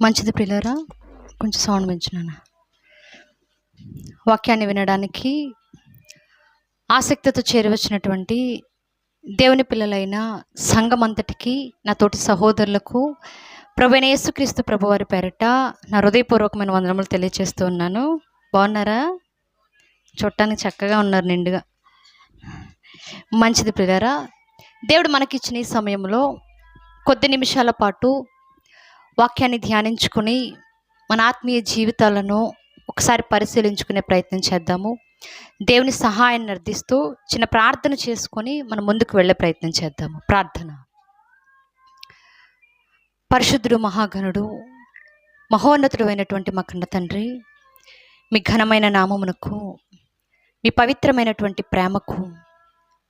మంచిది ప్రియులారా, కొంచెం సౌండ్ పెంచున్నాను. వాక్యాన్ని వినడానికి ఆసక్తితో చేరవచ్చినటువంటి దేవుని పిల్లలైన సంఘమంతటికి, నా తోటి సహోదరులకు ప్రభువైన యేసుక్రీస్తు ప్రభువారి పేరట నా హృదయపూర్వకమైన వందనములు తెలియజేస్తూ ఉన్నాను. బాగున్నారా? చూడటానికి చక్కగా ఉన్నారు, నిండుగా. మంచిది ప్రియులారా, దేవుడు మనకిచ్చిన ఈ సమయంలో కొద్ది నిమిషాల పాటు వాక్యాన్ని ధ్యానించుకుని మన ఆత్మీయ జీవితాలను ఒకసారి పరిశీలించుకునే ప్రయత్నం చేద్దాము. దేవుని సహాయాన్ని అర్థిస్తూ చిన్న ప్రార్థన చేసుకొని మనం ముందుకు వెళ్ళే ప్రయత్నం చేద్దాము. ప్రార్థన. పరిశుద్ధుడు, మహాగణుడు, మహోన్నతుడు అయినటువంటి మా కన్న తండ్రి, మీ ఘనమైన నామమునకు, మీ పవిత్రమైనటువంటి ప్రేమకు,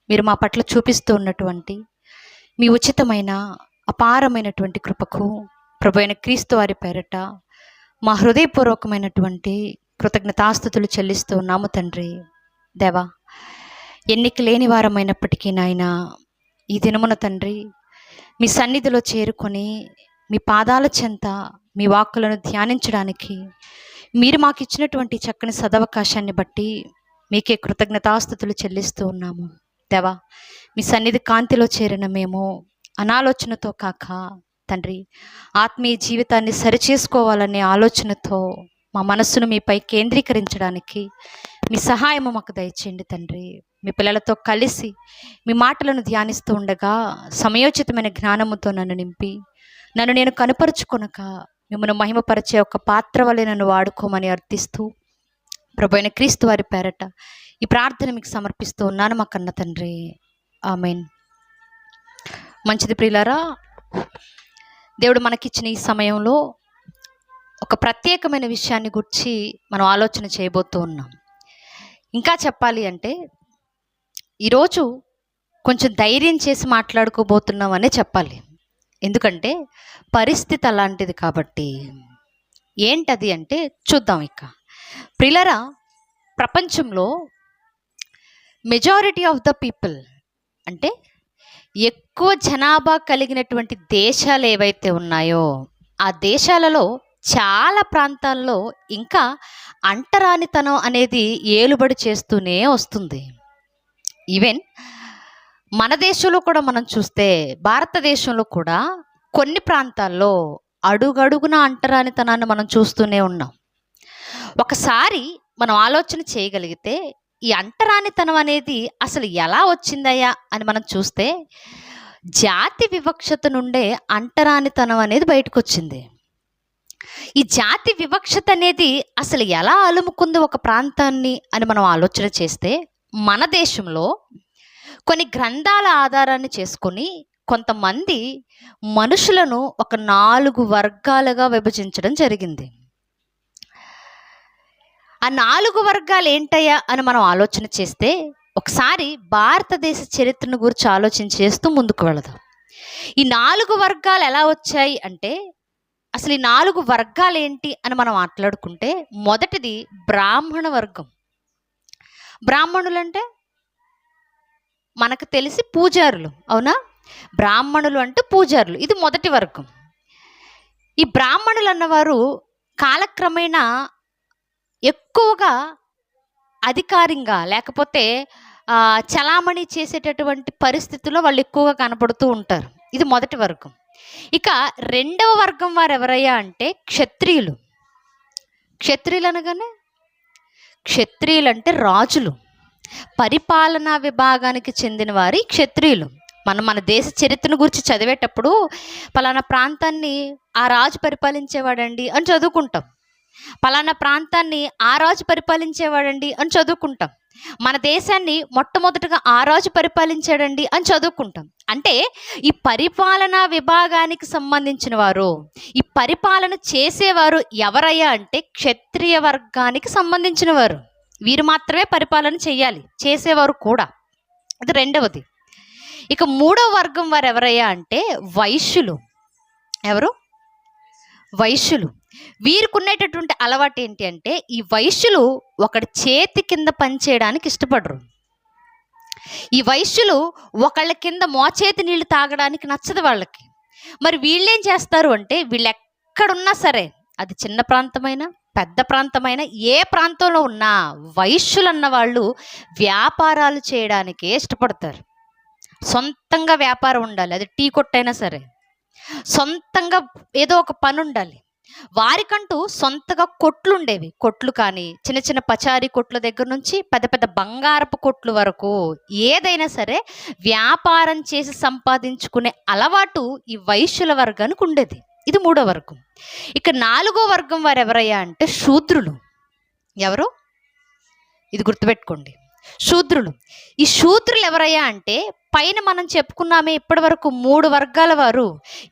మీరు మా పట్ల చూపిస్తూ ఉన్నటువంటి మీ ఉచితమైన అపారమైనటువంటి కృపకు ప్రభువైన క్రీస్తు వారి పేరట మా హృదయపూర్వకమైనటువంటి కృతజ్ఞతాస్తుతులు చెల్లిస్తూ ఉన్నాము తండ్రి. దేవా, ఎన్నిక లేని వారమైనప్పటికీ నాయన, ఈ దినమున తండ్రి మీ సన్నిధిలో చేరుకొని మీ పాదాల చెంత మీ వాక్కులను ధ్యానించడానికి మీరు మాకు ఇచ్చినటువంటి చక్కని సదవకాశాన్ని బట్టి మీకే కృతజ్ఞతాస్తుతులు చెల్లిస్తూ ఉన్నాము. దేవా, మీ సన్నిధి కాంతిలో చేరిన మేము అనాలోచనతో కాక తండ్రి, ఆత్మీయ జీవితాన్ని సరిచేసుకోవాలనే ఆలోచనతో మా మనస్సును మీపై కేంద్రీకరించడానికి మీ సహాయము మాకు దయచేయండి తండ్రి. మీ పిల్లలతో కలిసి మీ మాటలను ధ్యానిస్తూ ఉండగా సమయోచితమైన జ్ఞానముతో నన్ను నింపి నన్ను నేను కనుపరుచుకొనక మిమ్మల్ని మహిమపరిచే ఒక పాత్ర వలె నన్ను వాడుకోమని అర్థిస్తూ ప్రభువైన క్రీస్తు వారి పేరట ఈ ప్రార్థన మీకు సమర్పిస్తూ ఉన్నాను మా కన్న తండ్రి. ఆమేన్. మంచిది ప్రియులారా, దేవుడు మనకిచ్చిన ఈ సమయంలో ఒక ప్రత్యేకమైన విషయాన్ని గురించి మనం ఆలోచన చేయబోతూ ఉన్నాం. ఇంకా చెప్పాలి అంటే ఈరోజు కొంచెం ధైర్యం చేసి మాట్లాడుకోబోతున్నాం అనే చెప్పాలి. ఎందుకంటే పరిస్థితి అలాంటిది కాబట్టి. ఏంటది అంటే చూద్దాం. ఇక ప్రియులారా, ప్రపంచంలో మెజారిటీ ఆఫ్ ద పీపుల్ అంటే ఎక్కువ జనాభా కలిగినటువంటి దేశాలు ఏవైతే ఉన్నాయో ఆ దేశాలలో చాలా ప్రాంతాల్లో ఇంకా అంటరానితనం అనేది ఏలుబడి చేస్తూనే వస్తుంది. ఈవెన్ మన దేశంలో కూడా మనం చూస్తే, భారతదేశంలో కూడా కొన్ని ప్రాంతాల్లో అడుగడుగున అంటరానితనాన్ని మనం చూస్తూనే ఉన్నాం. ఒకసారి మనం ఆలోచన చేయగలిగితే ఈ అంటరానితనం అనేది అసలు ఎలా వచ్చిందయ్యా అని మనం చూస్తే, జాతి వివక్షత నుండే అంటరానితనం అనేది బయటకు వచ్చింది. ఈ జాతి వివక్షత అనేది అసలు ఎలా అలుముకుంది ఒక ప్రాంతాన్ని అని మనం ఆలోచన చేస్తే, మన దేశంలో కొన్ని గ్రంథాల ఆధారాన్ని చేసుకొని కొంతమంది మనుషులను ఒక 4 వర్గాలుగా విభజించడం జరిగింది. ఆ 4 వర్గాలు ఏంటయ్యా అని మనం ఆలోచన చేస్తే, ఒకసారి భారతదేశ చరిత్రను గురించి ఆలోచన చేస్తూ ముందుకు వెళదాం. ఈ 4 వర్గాలు ఎలా వచ్చాయి అంటే, అసలు ఈ 4 వర్గాలు ఏంటి అని మనం మాట్లాడుకుంటే, మొదటిది బ్రాహ్మణ వర్గం. బ్రాహ్మణులు అంటే మనకు తెలిసి పూజారులు, అవునా? బ్రాహ్మణులు అంటే పూజారులు, ఇది మొదటి వర్గం. ఈ బ్రాహ్మణులు అన్నవారు కాలక్రమేణా ఎక్కువగా అధికారంగా లేకపోతే చలామణి చేసేటటువంటి పరిస్థితుల్లో వాళ్ళు ఎక్కువగా కనపడుతూ ఉంటారు. ఇది మొదటి వర్గం. ఇక రెండవ వర్గం వారు ఎవరయ్యా అంటే క్షత్రియులు. క్షత్రియులు అనగానే, క్షత్రియులు అంటే రాజులు, పరిపాలనా విభాగానికి చెందిన వారి క్షత్రియులు. మన దేశ చరిత్రను గురించి చదివేటప్పుడు పలానా ప్రాంతాన్ని ఆ రాజు పరిపాలించేవాడండి అని చదువుకుంటాం, పలానా ప్రాంతాన్ని ఆ రాజు పరిపాలించేవాడండి అని చదువుకుంటాం, మన దేశాన్ని మొట్టమొదటగా ఆ రాజు పరిపాలించాడండి అని చదువుకుంటాం. అంటే ఈ పరిపాలనా విభాగానికి సంబంధించిన వారు, ఈ పరిపాలన చేసేవారు ఎవరయ్యా అంటే క్షత్రియ వర్గానికి సంబంధించిన వారు. వీరు మాత్రమే పరిపాలన చేయాలి, చేసేవారు కూడా. అది రెండవది. ఇక మూడవ వర్గం వారు ఎవరయ్యా అంటే వైశ్యులు. ఎవరు? వైశ్యులు. వీరికి ఉండేటటువంటి అలవాటు ఏంటి అంటే, ఈ వైశ్యులు ఒకడి చేతి కింద పనిచేయడానికి ఇష్టపడరు. ఈ వైశ్యులు ఒకళ్ళ కింద మోచేతి నీళ్లు తాగడానికి నచ్చదు వాళ్ళకి. మరి వీళ్ళేం చేస్తారు అంటే, వీళ్ళు ఎక్కడున్నా సరే, అది చిన్న ప్రాంతమైనా పెద్ద ప్రాంతమైనా, ఏ ప్రాంతంలో ఉన్నా వైశ్యులు అన్న వాళ్ళు వ్యాపారాలు చేయడానికే ఇష్టపడతారు. సొంతంగా వ్యాపారం ఉండాలి, అది టీ కొట్టైనా సరే. సొంతంగా ఏదో ఒక పని ఉండాలి. వారికంటూ సొంతగా కొట్లు ఉండేవి. కొట్లు కానీ, చిన్న చిన్న పచారీ కొట్ల దగ్గర నుంచి పెద్ద పెద్ద బంగారపు కొట్లు వరకు ఏదైనా సరే వ్యాపారం చేసి సంపాదించుకునే అలవాటు ఈ వైశ్యుల వర్గానికి ఉండేది. ఇది 3వ వర్గం. ఇక 4వ వర్గం వారు ఎవరయ్యా అంటే శూద్రులు. ఎవరు? ఇది గుర్తుపెట్టుకోండి, శూద్రులు. ఈ శూద్రులు ఎవరయ్యా అంటే, పైన మనం చెప్పుకున్నామే ఇప్పటి వరకు 3 వర్గాల వారు.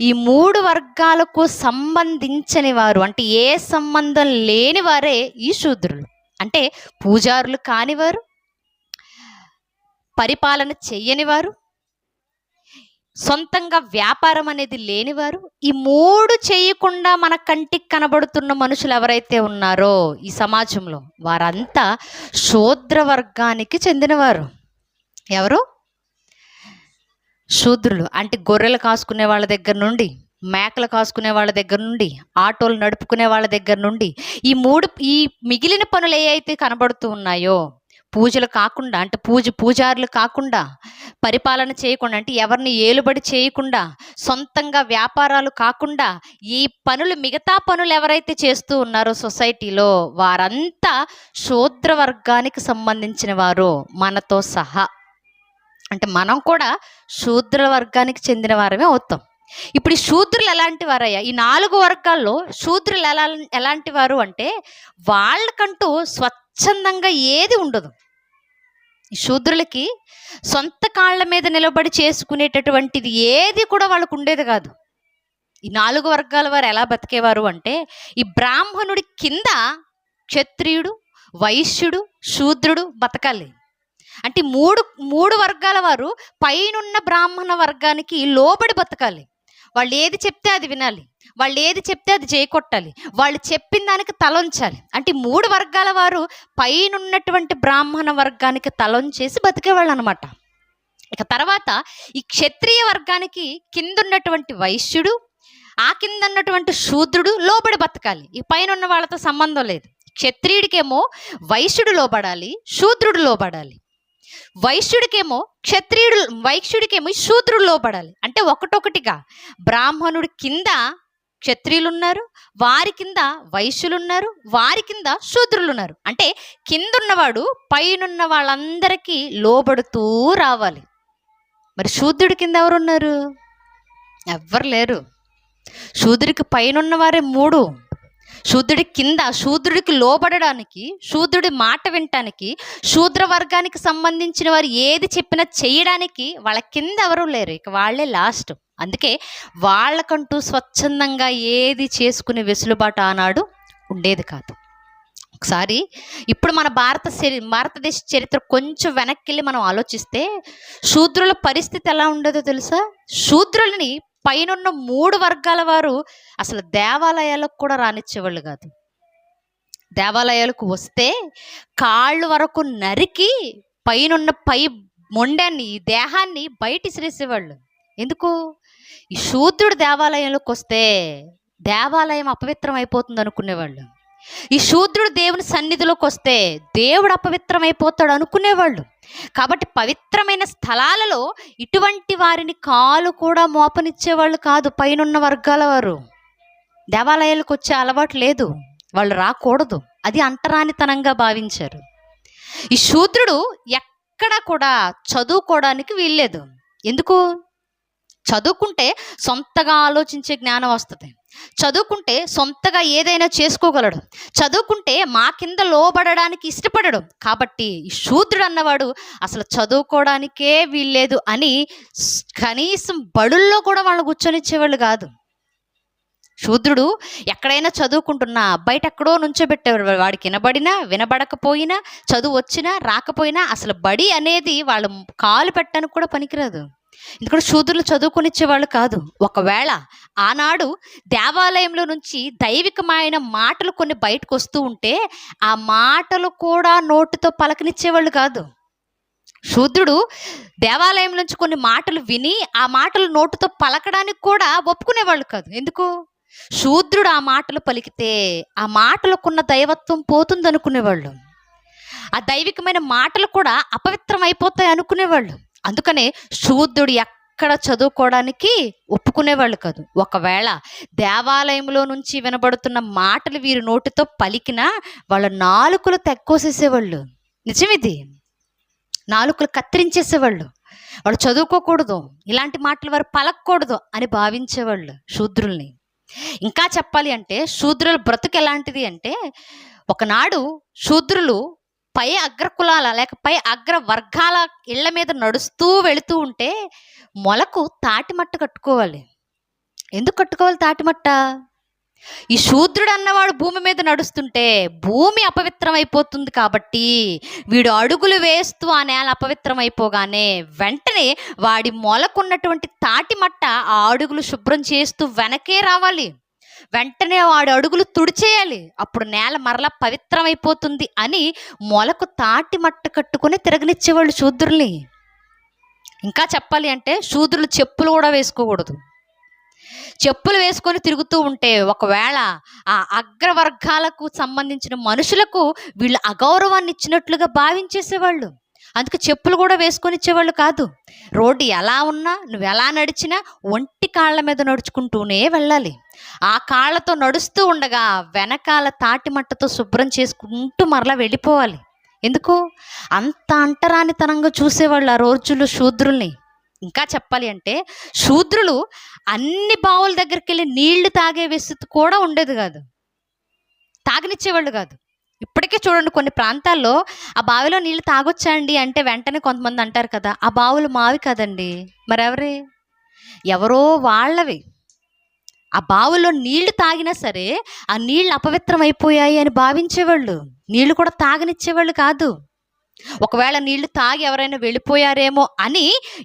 ఈ 3 వర్గాలకు సంబంధించని వారు, అంటే ఏ సంబంధం లేని వారే ఈ శూద్రులు. అంటే పూజారులు కానివారు, పరిపాలన చెయ్యని వారు, సొంతంగా వ్యాపారం అనేది లేనివారు, ఈ 3 చేయకుండా మన కంటికి కనబడుతున్న మనుషులు ఎవరైతే ఉన్నారో ఈ సమాజంలో, వారంతా శూద్ర వర్గానికి చెందినవారు. ఎవరు? శూద్రులు. అంటే గొర్రెలు కాసుకునే వాళ్ళ దగ్గర నుండి, మేకలు కాసుకునే వాళ్ళ దగ్గర నుండి, ఆటోలు నడుపుకునే వాళ్ళ దగ్గర నుండి, ఈ మిగిలిన పనులు ఏవైతే కనబడుతూ ఉన్నాయో, పూజలు కాకుండా, అంటే పూజారులు కాకుండా, పరిపాలన చేయకుండా, అంటే ఎవరిని ఏలుబడి చేయకుండా, సొంతంగా వ్యాపారాలు కాకుండా, ఈ పనులు, మిగతా పనులు ఎవరైతే చేస్తూ ఉన్నారో సొసైటీలో, వారంతా శూద్ర వర్గానికి సంబంధించిన వారు, మనతో సహా. అంటే మనం కూడా శూద్ర వర్గానికి చెందిన వారమే అవుతాం. ఇప్పుడు ఈ శూద్రులు ఎలాంటి వారయ్యా? ఈ 4 వర్గాల్లో శూద్రులు ఎలాంటి వారు అంటే, వాళ్ళకంటూ స్వచ్ఛందంగా ఏది ఉండదు. ఈ శూద్రులకి సొంత కాళ్ళ మీద నిలబడి చేసుకునేటటువంటిది ఏది కూడా వాళ్ళకు ఉండేది కాదు. ఈ 4 వర్గాల వారు ఎలా బతికేవారు అంటే, ఈ బ్రాహ్మణుడి కింద క్షత్రియుడు, వైశ్యుడు, శూద్రుడు బతకాలి. అంటే మూడు వర్గాల వారు పైనున్న బ్రాహ్మణ వర్గానికి లోబడి బతకాలి. వాళ్ళు ఏది చెప్తే అది వినాలి, వాళ్ళు ఏది చెప్తే అది చేయకొట్టాలి, వాళ్ళు చెప్పిన దానికి తలొంచాలి. అంటే 3 వర్గాల వారు పైనున్నటువంటి బ్రాహ్మణ వర్గానికి తలొంచేసి బతికేవాళ్ళు అనమాట. ఇక తర్వాత ఈ క్షత్రియ వర్గానికి కింద ఉన్నటువంటి వైశ్యుడు, ఆ కింద ఉన్నటువంటి శూద్రుడు లోబడి బతకాలి. ఈ పైన ఉన్న వాళ్ళతో సంబంధం లేదు. క్షత్రియుడికేమో వైశ్యుడు లోబడాలి, శూద్రుడు లోబడాలి. వైశ్యుడికేమో శూద్రుడు లోబడాలి. అంటే ఒకటొకటిగా బ్రాహ్మణుడి కింద క్షత్రియులు ఉన్నారు, వారి కింద వైశ్యులు ఉన్నారు, వారి కింద శూద్రులు ఉన్నారు. అంటే కిందున్నవాడు పైనున్న వాళ్ళందరికీ లోబడుతూ రావాలి. మరి శూద్రుడి కింద ఎవరున్నారు? ఎవ్వరు లేరు. శూద్రుడికి పైనున్న వారే 3. శూద్రుడి కింద, శూద్రుడికి లోబడడానికి, శూద్రుడి మాట వినటానికి, శూద్ర వర్గానికి సంబంధించిన వారు ఏది చెప్పినా చేయడానికి వాళ్ళ కింద ఎవరూ లేరు. ఇక వాళ్ళే లాస్ట్. అందుకే వాళ్ళకంటూ స్వచ్ఛందంగా ఏది చేసుకునే వెసులుబాటు ఆనాడు ఉండేది కాదు. ఒకసారి ఇప్పుడు మన భారతదేశ చరిత్ర కొంచెం వెనక్కి వెళ్ళి మనం ఆలోచిస్తే, శూద్రుల పరిస్థితి ఎలా ఉండేదో తెలుసా? శూద్రులని పైనున్న 3 వర్గాల వారు అసలు దేవాలయాలకు కూడా రానిచ్చేవాళ్ళు కాదు. దేవాలయాలకు వస్తే కాళ్ళు వరకు నరికి పైనున్న మొండాన్ని, ఈ దేహాన్ని బయట ఇసిరేసేవాళ్ళు. ఎందుకు? ఈ శూద్రుడు దేవాలయంలోకి వస్తే దేవాలయం అపవిత్రం అయిపోతుంది అనుకునేవాళ్ళు. ఈ శూద్రుడు దేవుని సన్నిధిలోకి వస్తే దేవుడు అపవిత్రం అయిపోతాడు అనుకునేవాళ్ళు. కాబట్టి పవిత్రమైన స్థలాలలో ఇటువంటి వారిని కాలు కూడా మోపనిచ్చేవాళ్ళు కాదు. పైనున్న వర్గాల వారు దేవాలయాలకు వచ్చే అలవాటు లేదు, వాళ్ళు రాకూడదు, అది అంటరానితనంగా భావించారు. ఈ శూద్రుడు ఎక్కడ కూడా చదువుకోవడానికి వీల్లేదు. ఎందుకు? చదువుకుంటే సొంతగా ఆలోచించే జ్ఞానం వస్తుంది, చదువుకుంటే సొంతగా ఏదైనా చేసుకోగలడు, చదువుకుంటే మా కింద లోబడడానికి ఇష్టపడడు. కాబట్టి ఈ శూద్రుడు అన్నవాడు అసలు చదువుకోవడానికే వీల్లేదు అని కనీసం బడుల్లో కూడా వాళ్ళు కూర్చొనిచ్చేవాళ్ళు కాదు. శూద్రుడు ఎక్కడైనా చదువుకుంటున్నా బయట ఎక్కడో నుంచోబెట్టేవాడు. వాడికి వినబడినా వినబడకపోయినా, చదువు వచ్చినా రాకపోయినా అసలు బడి అనేది వాళ్ళు కాలు పెట్టడానికి కూడా పనికిరాదు. ఎందుకంటే శూద్రులు చదువుకొనిచ్చేవాళ్ళు కాదు. ఒకవేళ ఆనాడు దేవాలయంలో నుంచి దైవికమైన మాటలు కొన్ని బయటకు వస్తూ ఉంటే ఆ మాటలు కూడా నోటితో పలకనిచ్చేవాళ్ళు కాదు. శూద్రుడు దేవాలయం నుంచి కొన్ని మాటలు విని ఆ మాటలు నోటితో పలకడానికి కూడా ఒప్పుకునేవాళ్ళు కాదు. ఎందుకు? శూద్రుడు ఆ మాటలు పలికితే ఆ మాటలకున్న దైవత్వం పోతుంది అనుకునేవాళ్ళు. ఆ దైవికమైన మాటలు కూడా అపవిత్రం అయిపోతాయి అనుకునేవాళ్ళు. అందుకనే శూద్రుడు ఎక్కడ చదువుకోవడానికి ఒప్పుకునేవాళ్ళు కాదు. ఒకవేళ దేవాలయంలో నుంచి వినబడుతున్న మాటలు వీరి నోటితో పలికినా వాళ్ళ నాలుకలు తెక్కోసేసేవాళ్ళు. నిజమిది. నాలుకలు కత్తిరించేసేవాళ్ళు. వాళ్ళు చదువుకోకూడదు, ఇలాంటి మాటలు వారు పలకూడదు అని భావించేవాళ్ళు శూద్రుల్ని. ఇంకా చెప్పాలి అంటే శూద్రుల బ్రతుకు ఎలాంటిది అంటే, ఒకనాడు శూద్రులు పై అగ్రకులాల లేక పై అగ్ర వర్గాల ఇళ్ల మీద నడుస్తూ వెళుతూ ఉంటే మొలకు తాటిమట్ట కట్టుకోవాలి. ఎందుకు కట్టుకోవాలి తాటిమట్ట? ఈ శూద్రుడు అన్నవాడు భూమి మీద నడుస్తుంటే భూమి అపవిత్రం అయిపోతుంది కాబట్టి వీడు అడుగులు వేస్తూ ఆ నేల అపవిత్రం అయిపోగానే వెంటనే వాడి మొలకున్నటువంటి తాటిమట్ట ఆ అడుగులు శుభ్రం చేస్తూ వెనకే రావాలి. వెంటనే వాడు అడుగులు తుడిచేయాలి. అప్పుడు నేల మరలా పవిత్రమైపోతుంది అని మొలకు తాటిమట్ట కట్టుకుని తిరగనిచ్చేవాళ్ళు శూద్రుల్ని. ఇంకా చెప్పాలి అంటే శూద్రులు చెప్పులు కూడా వేసుకోకూడదు. చెప్పులు వేసుకొని తిరుగుతూ ఉంటే ఒకవేళ ఆ అగ్రవర్గాలకు సంబంధించిన మనుషులకు వీళ్ళు అగౌరవాన్ని ఇచ్చినట్లుగా భావించేసేవాళ్ళు. అందుకే చెప్పులు కూడా వేసుకొని ఇచ్చేవాళ్ళు కాదు. రోడ్డు ఎలా ఉన్నా నువ్వు ఎలా నడిచినా ఒంటి కాళ్ళ మీద నడుచుకుంటూనే వెళ్ళాలి. ఆ కాళ్ళతో నడుస్తూ ఉండగా వెనకాల తాటిమట్టతో శుభ్రం చేసుకుంటూ మరలా వెళ్ళిపోవాలి. ఎందుకు? అంత అంటరానితనంగా చూసేవాళ్ళు ఆ రోజుల్లో శూద్రుల్ని. ఇంకా చెప్పాలి అంటే శూద్రులు అన్ని బావుల దగ్గరికి వెళ్ళి నీళ్లు తాగే వెసుతు కూడా ఉండేది కాదు, తాగనిచ్చేవాళ్ళు కాదు. ఇప్పటికే చూడండి కొన్ని ప్రాంతాల్లో ఆ బావిలో నీళ్లు తాగొచ్చా అండి అంటే వెంటనే కొంతమంది అంటారు కదా, ఆ బావులు మావి కదండి, మరెవరే, ఎవరో వాళ్ళవి. ఆ బావులో నీళ్లు తాగినా సరే ఆ నీళ్లు అపవిత్రం అయిపోయాయి అని భావించేవాళ్ళు. నీళ్లు కూడా తాగనిచ్చేవాళ్ళు కాదు. ఒకవేళ నీళ్లు తాగి ఎవరైనా వెళ్ళిపోయారేమో అని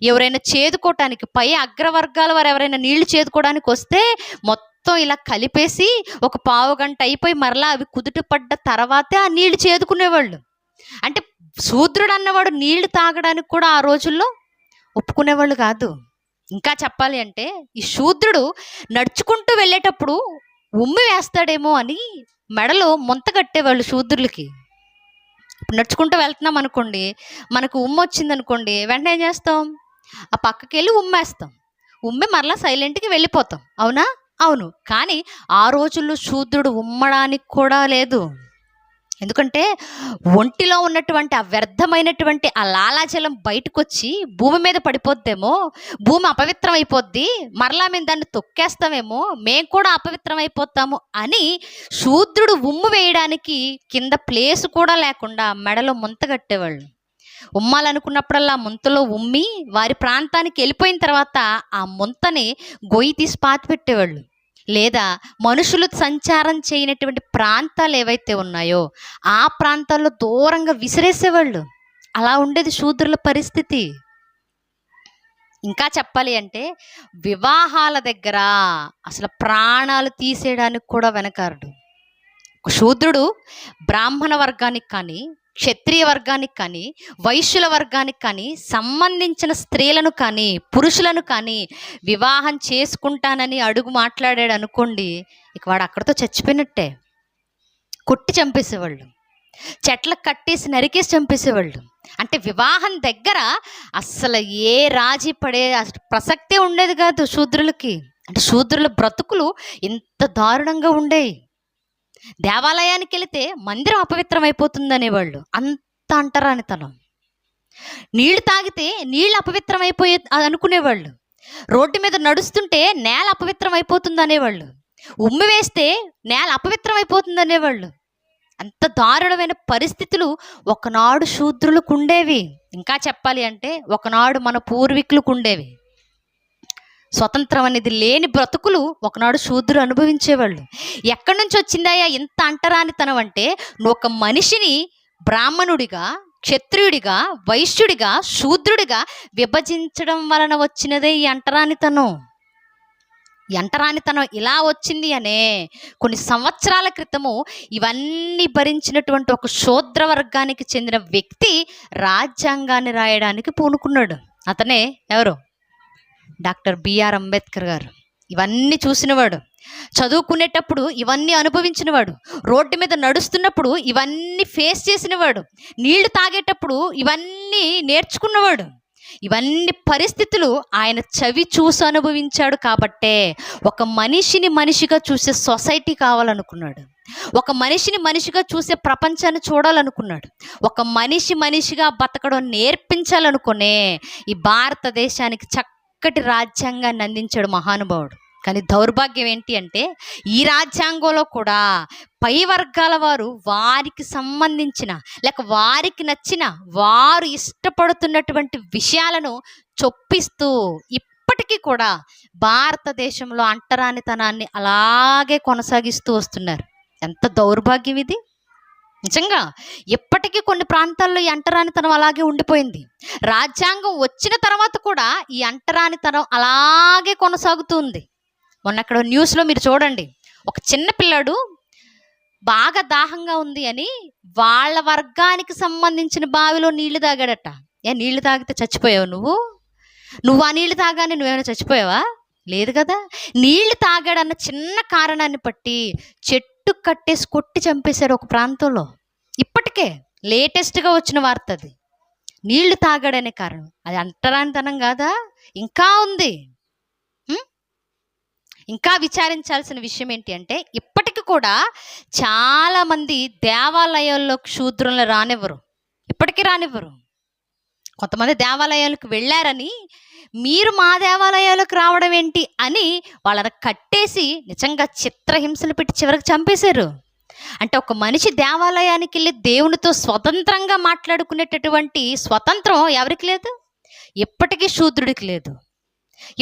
ఎవరైనా చేదుకోవటానికి పై అగ్రవర్గాల వారు ఎవరైనా నీళ్లు చేదుకోవడానికి వస్తే మొత్తం ఇలా కలిపేసి ఒక పావు గంట అయిపోయి మరలా అవి కుదుట పడ్డ తర్వాతే ఆ నీళ్లు చేదుకునేవాళ్ళు. అంటే శూద్రుడు అన్నవాడు నీళ్లు తాగడానికి కూడా ఆ రోజుల్లో ఒప్పుకునేవాళ్ళు కాదు. ఇంకా చెప్పాలి అంటే ఈ శూద్రుడు నడుచుకుంటూ వెళ్ళేటప్పుడు ఉమ్మి వేస్తాడేమో అని మెడలో ముంత కట్టేవాళ్ళు శూద్రులకి. ఇప్పుడు నడుచుకుంటూ వెళ్తున్నాం అనుకోండి, మనకు ఉమ్మ వచ్చింది అనుకోండి, వెంటనే ఏం చేస్తాం? ఆ పక్కకి వెళ్ళి ఉమ్మేస్తాం, ఉమ్మి మరలా సైలెంట్కి వెళ్ళిపోతాం. అవునా? అవును. కానీ ఆ రోజుల్లో శూద్రుడు ఉమ్మడానికి కూడా లేదు. ఎందుకంటే ఒంటిలో ఉన్నటువంటి ఆ వ్యర్థమైనటువంటి ఆ లాలాజలం బయటకు వచ్చి భూమి మీద పడిపోద్దేమో, భూమి అపవిత్రం అయిపోద్ది, మరలా మేము దాన్ని తొక్కేస్తామేమో, మేము కూడా అపవిత్రం అయిపోతాము అని శూద్రుడు ఉమ్ము వేయడానికి కింద ప్లేస్ కూడా లేకుండా మెడలో ముంత కట్టేవాళ్ళు. ఉమ్మాలనుకున్నప్పుడల్లా ముంతలో ఉమ్మి వారి ప్రాంతానికి వెళ్ళిపోయిన తర్వాత ఆ ముంతని గొయ్యి తీసి పాతి పెట్టేవాళ్ళు. లేదా మనుషులు సంచారం చేయనటువంటి ప్రాంతాలు ఏవైతే ఉన్నాయో ఆ ప్రాంతాల్లో దూరంగా విసిరేసేవాళ్ళు. అలా ఉండేది శూద్రుల పరిస్థితి. ఇంకా చెప్పాలి అంటే వివాహాల దగ్గర అసలు ప్రాణాలు తీసేయడానికి కూడా వెనకారడు. శూద్రుడు బ్రాహ్మణ వర్గానికి కానీ, క్షత్రియ వర్గానికి కానీ, వైశ్యుల వర్గానికి కానీ సంబంధించిన స్త్రీలను కానీ పురుషులను కానీ వివాహం చేసుకుంటానని అడుగు మాట్లాడాడు అనుకోండి, ఇక వాడు అక్కడితో చచ్చిపోయినట్టే. కొట్టి చంపేసేవాళ్ళు, చెట్లకు కట్టేసి నరికేసి చంపేసేవాళ్ళు. అంటే వివాహం దగ్గర అస్సలు ఏ రాజీ పడే ప్రసక్తే ఉండేది కాదు శూద్రులకి. అంటే శూద్రుల బ్రతుకులు ఇంత దారుణంగా ఉండేవి. దేవాలయానికి వెళితే మందిరం అపవిత్రం అయిపోతుంది అనేవాళ్ళు, అంత అంటరానితనం. నీళ్లు తాగితే నీళ్ళు అపవిత్రం అయిపోయే అనుకునేవాళ్ళు. రోడ్డు మీద నడుస్తుంటే నేల అపవిత్రం అయిపోతుంది అనేవాళ్ళు. ఉమ్మి వేస్తే నేల అపవిత్రం అయిపోతుంది అనేవాళ్ళు. అంత దారుణమైన పరిస్థితులు ఒకనాడు శూద్రులకు ఉండేవి. ఇంకా చెప్పాలి అంటే ఒకనాడు మన పూర్వీకులకు ఉండేవి. స్వతంత్రం అనేది లేని బ్రతుకులు ఒకనాడు శూద్రులు అనుభవించేవాళ్ళు. ఎక్కడి నుంచి వచ్చిందయ్యా ఇంత అంటరానితనం అంటే, నువ్వు ఒక మనిషిని బ్రాహ్మణుడిగా, క్షత్రియుడిగా, వైశ్యుడిగా, శూద్రుడిగా విభజించడం వలన వచ్చినదే ఈ అంటరానితనం. ఈ అంటరానితనం ఇలా వచ్చింది అనే కొన్ని సంవత్సరాల క్రితము ఇవన్నీ భరించినటువంటి ఒక శూద్ర వర్గానికి చెందిన వ్యక్తి రాజ్యాంగాన్ని రాయడానికి పూనుకున్నాడు. అతనే ఎవరు? డాక్టర్ బిఆర్ అంబేద్కర్ గారు. ఇవన్నీ చూసినవాడు. చదువుకునేటప్పుడు ఇవన్నీ అనుభవించినవాడు, రోడ్డు మీద నడుస్తున్నప్పుడు ఇవన్నీ ఫేస్ చేసినవాడు, నీళ్లు తాగేటప్పుడు ఇవన్నీ నేర్చుకున్నవాడు. ఇవన్నీ పరిస్థితులు ఆయన చవి చూసి అనుభవించాడు కాబట్టే ఒక మనిషిని మనిషిగా చూసే సొసైటీ కావాలనుకున్నాడు. ఒక మనిషిని మనిషిగా చూసే ప్రపంచాన్ని చూడాలనుకున్నాడు. ఒక మనిషి మనిషిగా బతకడం నేర్పించాలనుకునే ఈ భారతదేశానికి చక్కటి రాజ్యాంగాన్ని అందించాడు మహానుభావుడు. కానీ దౌర్భాగ్యం ఏంటి అంటే ఈ రాజ్యాంగంలో కూడా పై వర్గాల వారు వారికి సంబంధించిన లేక వారికి నచ్చిన వారు ఇష్టపడుతున్నటువంటి విషయాలను చొప్పిస్తూ ఇప్పటికీ కూడా భారతదేశంలో అంటరానితనాన్ని అలాగే కొనసాగిస్తూ వస్తున్నారు. ఎంత దౌర్భాగ్యం ఇది! నిజంగా ఇప్పటికీ కొన్ని ప్రాంతాల్లో ఈ అంటరానితనం అలాగే ఉండిపోయింది. రాజ్యాంగం వచ్చిన తర్వాత కూడా ఈ అంటరానితనం అలాగే కొనసాగుతుంది. మొన్న అక్కడ న్యూస్లో మీరు చూడండి, ఒక చిన్న పిల్లాడు బాగా దాహంగా ఉంది అని వాళ్ళ వర్గానికి సంబంధించిన బావిలో నీళ్లు తాగాడట. నీళ్లు తాగితే చచ్చిపోయావు నువ్వు ఆ నీళ్లు తాగానే నువ్వేమైనా చచ్చిపోయావా? లేదు కదా. నీళ్లు తాగాడన్న చిన్న కారణాన్ని బట్టి చెట్టు కట్టేసి కొట్టి చంపేశాడు ఒక ప్రాంతంలో. ఇప్పటికే లేటెస్ట్గా వచ్చిన వార్త అది. నీళ్లు తాగాడనే కారణం. అది అంటరానితనం కాదా? ఇంకా ఉంది. ఇంకా విచారించాల్సిన విషయం ఏంటి అంటే ఇప్పటికి కూడా చాలామంది దేవాలయాల్లో శూద్రులను రానివ్వరు. ఇప్పటికీ రానివ్వరు. కొంతమంది దేవాలయాలకు వెళ్ళారని మీరు మా దేవాలయాలకు రావడం ఏంటి అని వాళ్ళని కట్టేసి నిజంగా చిత్రహింసలు పెట్టి చివరికి చంపేశారు. అంటే ఒక మనిషి దేవాలయానికి వెళ్ళి దేవునితో స్వతంత్రంగా మాట్లాడుకునేటటువంటి స్వతంత్రం ఎవరికి లేదు? ఇప్పటికీ శూద్రుడికి లేదు.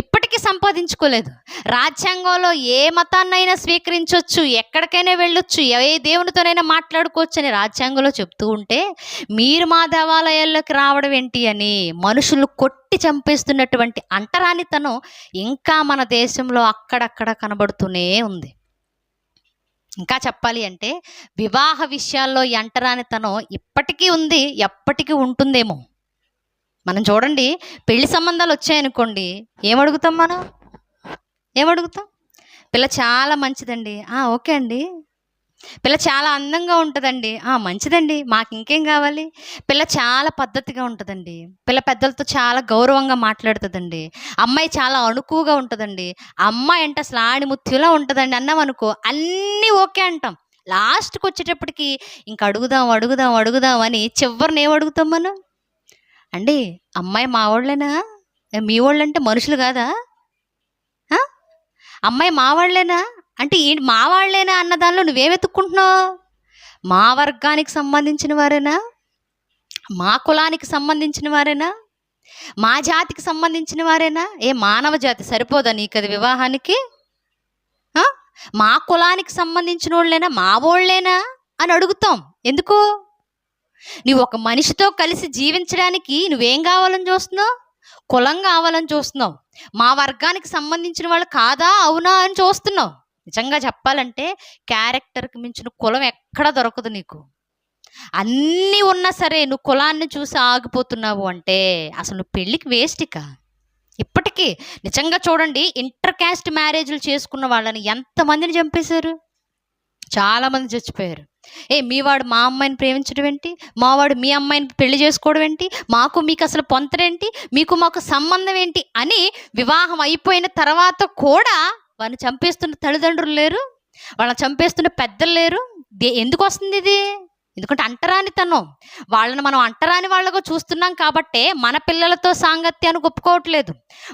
ఇప్పటికీ సంపాదించుకోలేదు. రాజ్యాంగంలో ఏ మతాన్నైనా స్వీకరించవచ్చు, ఎక్కడికైనా వెళ్ళొచ్చు, ఏ దేవునితోనైనా మాట్లాడుకోవచ్చు అని రాజ్యాంగంలో చెప్తూ ఉంటే మీరు మా దేవాలయాల్లోకి రావడం ఏంటి అని మనుషులు కొట్టి చంపేస్తున్నటువంటి అంటరానితనం ఇంకా మన దేశంలో అక్కడక్కడ కనబడుతూనే ఉంది. ఇంకా చెప్పాలి అంటే వివాహ విషయాల్లో ఈ అంటరానితనం ఇప్పటికీ ఉంది, ఎప్పటికీ ఉంటుందేమో. మనం చూడండి, పెళ్లి సంబంధాలు వచ్చాయనుకోండి, ఏమడుగుతాం? ఏమడుగుతాం? పిల్ల చాలా మంచిదండి, ఓకే అండి. పిల్ల చాలా అందంగా ఉంటుందండి, మంచిదండి, మాకు ఇంకేం కావాలి. పిల్ల చాలా పద్ధతిగా ఉంటుందండి, పిల్ల పెద్దలతో చాలా గౌరవంగా మాట్లాడుతుందండి, అమ్మాయి చాలా అణుకువగా ఉంటుందండి, అమ్మాయి అంటే అసలు ఆణిముత్యులా ఉంటుందండి అన్నాం అనుకో, అన్నీ ఓకే అంటాం. లాస్ట్కి వచ్చేటప్పటికి ఇంకా అడుగుదాం అని చివరిని ఏమడుగుతాం మనం? అండి, అమ్మాయి మా వాళ్ళేనా? మీ వాళ్ళంటే మనుషులు కాదా? అమ్మాయి మా వాళ్ళేనా అంటే ఏంటి? మా వాళ్ళేనా అన్న దానిలో నువ్వేం వెతుక్కుంటున్నావు? మా వర్గానికి సంబంధించిన వారేనా? మా కులానికి సంబంధించిన వారేనా? మా జాతికి సంబంధించిన వారేనా? మానవ జాతి సరిపోదా నీకు అది వివాహానికి? మా కులానికి సంబంధించిన వాళ్ళేనా, మా వాళ్ళేనా అని అడుగుతాం. ఎందుకు? నువ్వు ఒక మనిషితో కలిసి జీవించడానికి నువ్వేం కావాలని చూస్తున్నావు? కులం కావాలని చూస్తున్నావు. మా వర్గానికి సంబంధించిన వాళ్ళు కాదా అవునా అని చూస్తున్నావు. నిజంగా చెప్పాలంటే క్యారెక్టర్కి మించిన కులం ఎక్కడ దొరకదు నీకు. అన్నీ ఉన్నా సరే నువ్వు కులాన్ని చూసి ఆగిపోతున్నావు అంటే అసలు నువ్వు పెళ్ళికి వేస్టిక. ఇప్పటికీ నిజంగా చూడండి, ఇంటర్ క్యాస్ట్ మ్యారేజ్లు చేసుకున్న వాళ్ళని ఎంతమందిని చంపేశారు? చాలామంది చచ్చిపోయారు. మీవాడు మా అమ్మాయిని ప్రేమించడం ఏంటి, మావాడు మీ అమ్మాయిని పెళ్లి చేసుకోవడం ఏంటి, మాకు మీకు అసలు పొంతనేంటి, మీకు మాకు సంబంధం ఏంటి అని వివాహం అయిపోయిన తర్వాత కూడా వాళ్ళని చంపేస్తున్న తల్లిదండ్రులు లేరు, వాళ్ళని చంపేస్తున్న పెద్దలు లేరు. ఎందుకు వస్తుంది ఇది? ఎందుకంటే అంటరానితనం. వాళ్ళని మనం అంటరాని వాళ్ళగా చూస్తున్నాం కాబట్టే మన పిల్లలతో సాంగత్యాన్ని ఒప్పుకోవట్లేదు.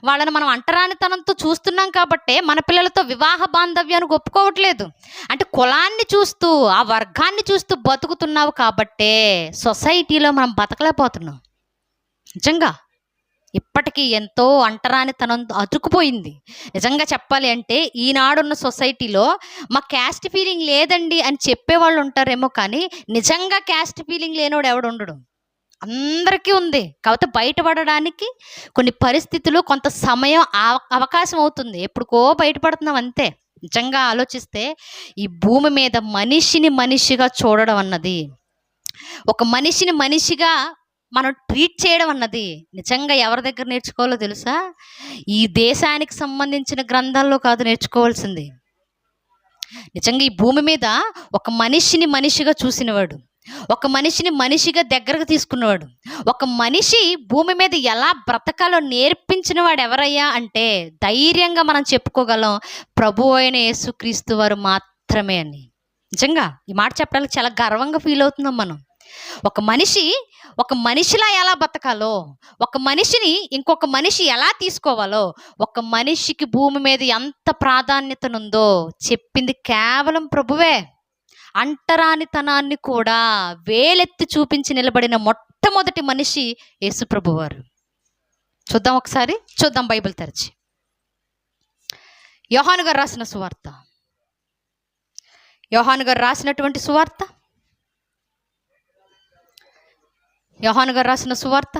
వాళ్ళని మనం అంటరానితనంతో చూస్తున్నాం కాబట్టే మన పిల్లలతో వివాహ బాంధవ్యాన్ని ఒప్పుకోవట్లేదు. అంటే కులాన్ని చూస్తూ ఆ వర్గాన్ని చూస్తూ బతుకుతున్నావు కాబట్టే సొసైటీలో మనం బతకలేకపోతున్నాం. నిజంగా ఇప్పటికీ ఎంతో అంటరానితనం అతుక్కుపోయింది. నిజంగా చెప్పాలి అంటే ఈనాడున్న సొసైటీలో మా క్యాస్ట్ ఫీలింగ్ లేదండి అని చెప్పేవాళ్ళు ఉంటారేమో, కానీ నిజంగా క్యాస్ట్ ఫీలింగ్ లేనివాడు ఎవడు ఉండడు. అందరికీ ఉంది. కాకపోతే బయటపడడానికి కొన్ని పరిస్థితులు, కొంత సమయం, అవకాశం అవుతుంది. ఎప్పుడుకో బయటపడుతున్నాం అంతే. నిజంగా ఆలోచిస్తే ఈ భూమి మీద మనిషిని మనిషిగా చూడడం అన్నది, ఒక మనిషిని మనిషిగా మనం ట్రీట్ చేయడం అన్నది నిజంగా ఎవరి దగ్గర నేర్చుకోవాలో తెలుసా? ఈ దేశానికి సంబంధించిన గ్రంథాల్లో కాదు నేర్చుకోవాల్సింది, నిజంగా ఈ భూమి మీద ఒక మనిషిని మనిషిగా చూసినవాడు, ఒక మనిషిని మనిషిగా దగ్గరకు తీసుకున్నవాడు, ఒక మనిషి భూమి మీద ఎలా బ్రతకాలో నేర్పించిన వాడు ఎవరయ్యా అంటే ధైర్యంగా మనం చెప్పుకోగలం, ప్రభు అయిన యేసుక్రీస్తు వారు మాత్రమే అని. నిజంగా ఈ మాట చెప్పడానికి చాలా గర్వంగా ఫీల్ అవుతున్నాం మనం. ఒక మనిషిలా ఎలా బతకాలో, ఒక మనిషిని ఇంకొక మనిషి ఎలా తీసుకోవాలో, ఒక మనిషికి భూమి మీద ఎంత ప్రాధాన్యతనుందో చెప్పింది కేవలం ప్రభువే. అంటరానితనాన్ని కూడా వేలెత్తి చూపించి నిలబడిన మొట్టమొదటి మనిషి యేసు ప్రభువారు. చూద్దాం బైబిల్ తెరిచి. యోహాను గారు రాసిన సువార్త, యోహాను గారు రాసినటువంటి సువార్త, యోహాను గారు రాసిన సువార్త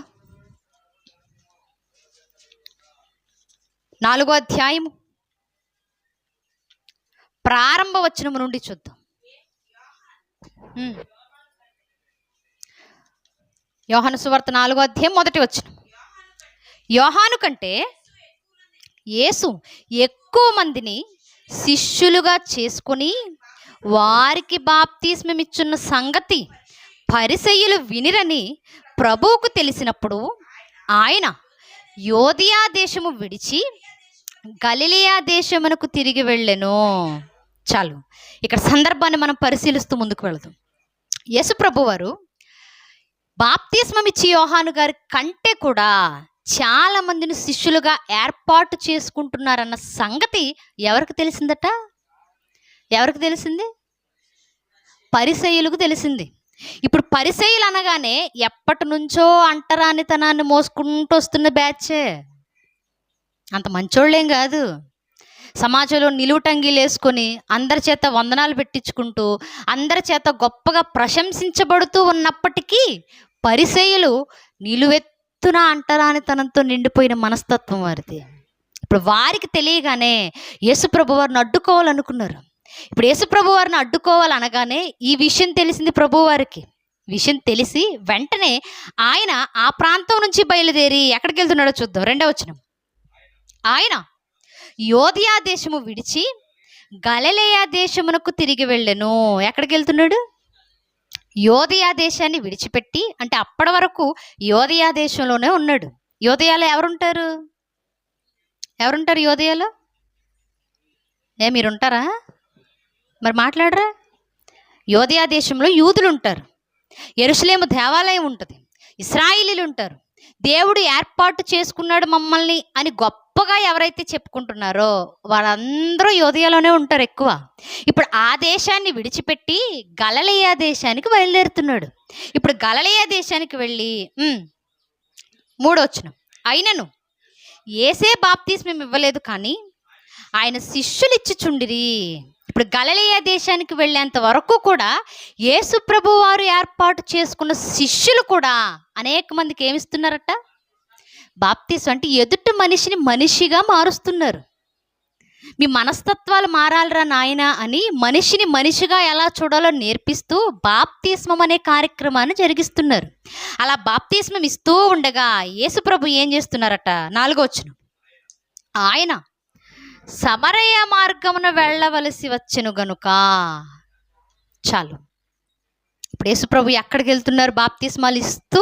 4వ అధ్యాయము ప్రారంభ వచనము నుండి చూద్దాం. యోహాను సువార్త 4వ అధ్యాయం 1వ వచనం. యోహాను కంటే యేసు ఎక్కువ మందిని శిష్యులుగా చేసుకొని వారికి బాప్తిస్మమిచ్చున్న సంగతి పరిసయ్యులు వినిరని ప్రభువుకు తెలిసినప్పుడు ఆయన యోదియా దేశము విడిచి గలిలయ దేశమునకు తిరిగి వెళ్ళెను. చాలు, ఇక్కడ సందర్భాన్ని మనం పరిశీలిస్తూ ముందుకు వెళదాం. యేసు ప్రభువారు బాప్తిస్మమిచ్చి యోహాను గారి కంటే కూడా చాలా మందిని శిష్యులుగా ఏర్పాటు చేసుకుంటున్నారన్న సంగతి ఎవరికి తెలిసిందట? ఎవరికి తెలిసింది? పరిసయ్యులకు తెలిసింది. ఇప్పుడు పరిసయ్యులు అనగానే ఎప్పటి నుంచో అంటరానితనాన్ని మోసుకుంటూ వస్తున్న బ్యాచే, అంత మంచోళ్ళేం కాదు. సమాజంలో నిలువుటంగీలు వేసుకొని అందరి చేత వందనాలు పెట్టించుకుంటూ అందరి చేత గొప్పగా ప్రశంసించబడుతూ ఉన్నప్పటికీ పరిసయ్యులు నిలువెత్తున అంటరానితనంతో నిండిపోయిన మనస్తత్వం వారిది. ఇప్పుడు వారికి తెలియగానే యేసుప్రభు వారిని అడ్డుకోవాలనుకున్నారు. ఇప్పుడు యేసుప్రభు వారిని అడ్డుకోవాలనగానే ఈ విషయం తెలిసింది ప్రభువారికి. విషయం తెలిసి వెంటనే ఆయన ఆ ప్రాంతం నుంచి బయలుదేరి ఎక్కడికి వెళ్తున్నాడో చూద్దాం. 2వ వచనం. ఆయన యోదియా దేశము విడిచి గలిలయ దేశమునకు తిరిగి వెళ్ళెను. ఎక్కడికి వెళ్తున్నాడు? యోదియా దేశాన్ని విడిచిపెట్టి, అంటే అప్పటి వరకు యోదియా దేశంలోనే ఉన్నాడు. యోదియాలో ఎవరుంటారు? యోదియాలో? మీరుంటారా? మరి మాట్లాడరా? యోదియా దేశంలో యూదులు ఉంటారు, యెరూషలేము దేవాలయం ఉంటుంది, ఇశ్రాయేలీలు ఉంటారు. దేవుడు ఏర్పాటు చేసుకున్నాడు మమ్మల్ని అని గొప్పగా ఎవరైతే చెప్పుకుంటున్నారో వాళ్ళందరూ యోదియాలోనే ఉంటారు ఎక్కువ. ఇప్పుడు ఆ దేశాన్ని విడిచిపెట్టి గలిలయ దేశానికి బయలుదేరుతున్నాడు. ఇప్పుడు గలిలయ దేశానికి వెళ్ళి 3వ వచనం. అయినను యేసే బాప్తిస్మం ఇవ్వలేదు, కానీ ఆయన శిష్యులు ఇచ్చిచుండిరి. ఇప్పుడు గలిలయ దేశానికి వెళ్ళేంత వరకు కూడా యేసు ప్రభు వారు ఏర్పాటు చేసుకున్న శిష్యులు కూడా అనేక మందికి ఏమిస్తున్నారట? బాప్తిస్మం. అంటే ఎదుటి మనిషిని మనిషిగా మారుస్తున్నారు. మీ మనస్తత్వాలు మారాలరా నాయన అని మనిషిని మనిషిగా ఎలా చూడాలో నేర్పిస్తూ బాప్తిస్మం అనే కార్యక్రమాన్ని జరిగిస్తున్నారు. అలా బాప్తిస్మం ఇస్తూ ఉండగా యేసు ప్రభు ఏం చేస్తున్నారట? 4వ వచనం. ఆయన సమరయ మార్గమున వెళ్ళవలసి వచ్చెను గనుక. చాలు, ఇప్పుడు యేసు ప్రభు ఎక్కడికి వెళ్తున్నారు? బాప్తిస్మాలు ఇస్తూ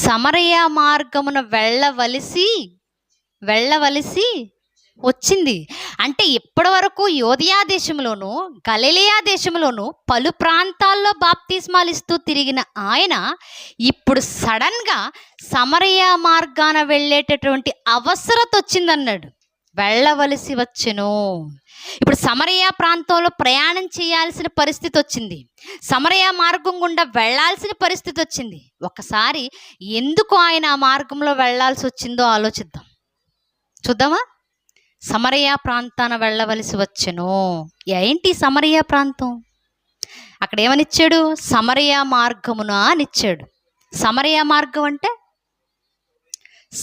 సమరయ మార్గమున వెళ్ళవలసి వచ్చింది. అంటే ఇప్పటి వరకు యోదియా దేశంలోను గలిలయ దేశంలోను పలు ప్రాంతాల్లో బాప్తిస్మాలు ఇస్తూ తిరిగిన ఆయన ఇప్పుడు సడన్గా సమరయ మార్గాన వెళ్ళేటటువంటి అవసరత వచ్చిందన్నాడు. వెళ్ళవలసి వచ్చెను. ఇప్పుడు సమరయ ప్రాంతంలో ప్రయాణం చేయాల్సిన పరిస్థితి వచ్చింది, సమరయ మార్గం గుండా వెళ్ళాల్సిన పరిస్థితి వచ్చింది. ఒకసారి ఎందుకు ఆయన ఆ మార్గంలో వెళ్ళాల్సి వచ్చిందో ఆలోచిద్దాం. చూద్దామా? సమరయ ప్రాంతాన వెళ్ళవలసి వచ్చెను. ఏంటి సమరయ ప్రాంతం? అక్కడ ఏమనిచ్చాడు? సమరయ మార్గమున అనిచ్చాడు. సమరయ మార్గం అంటే,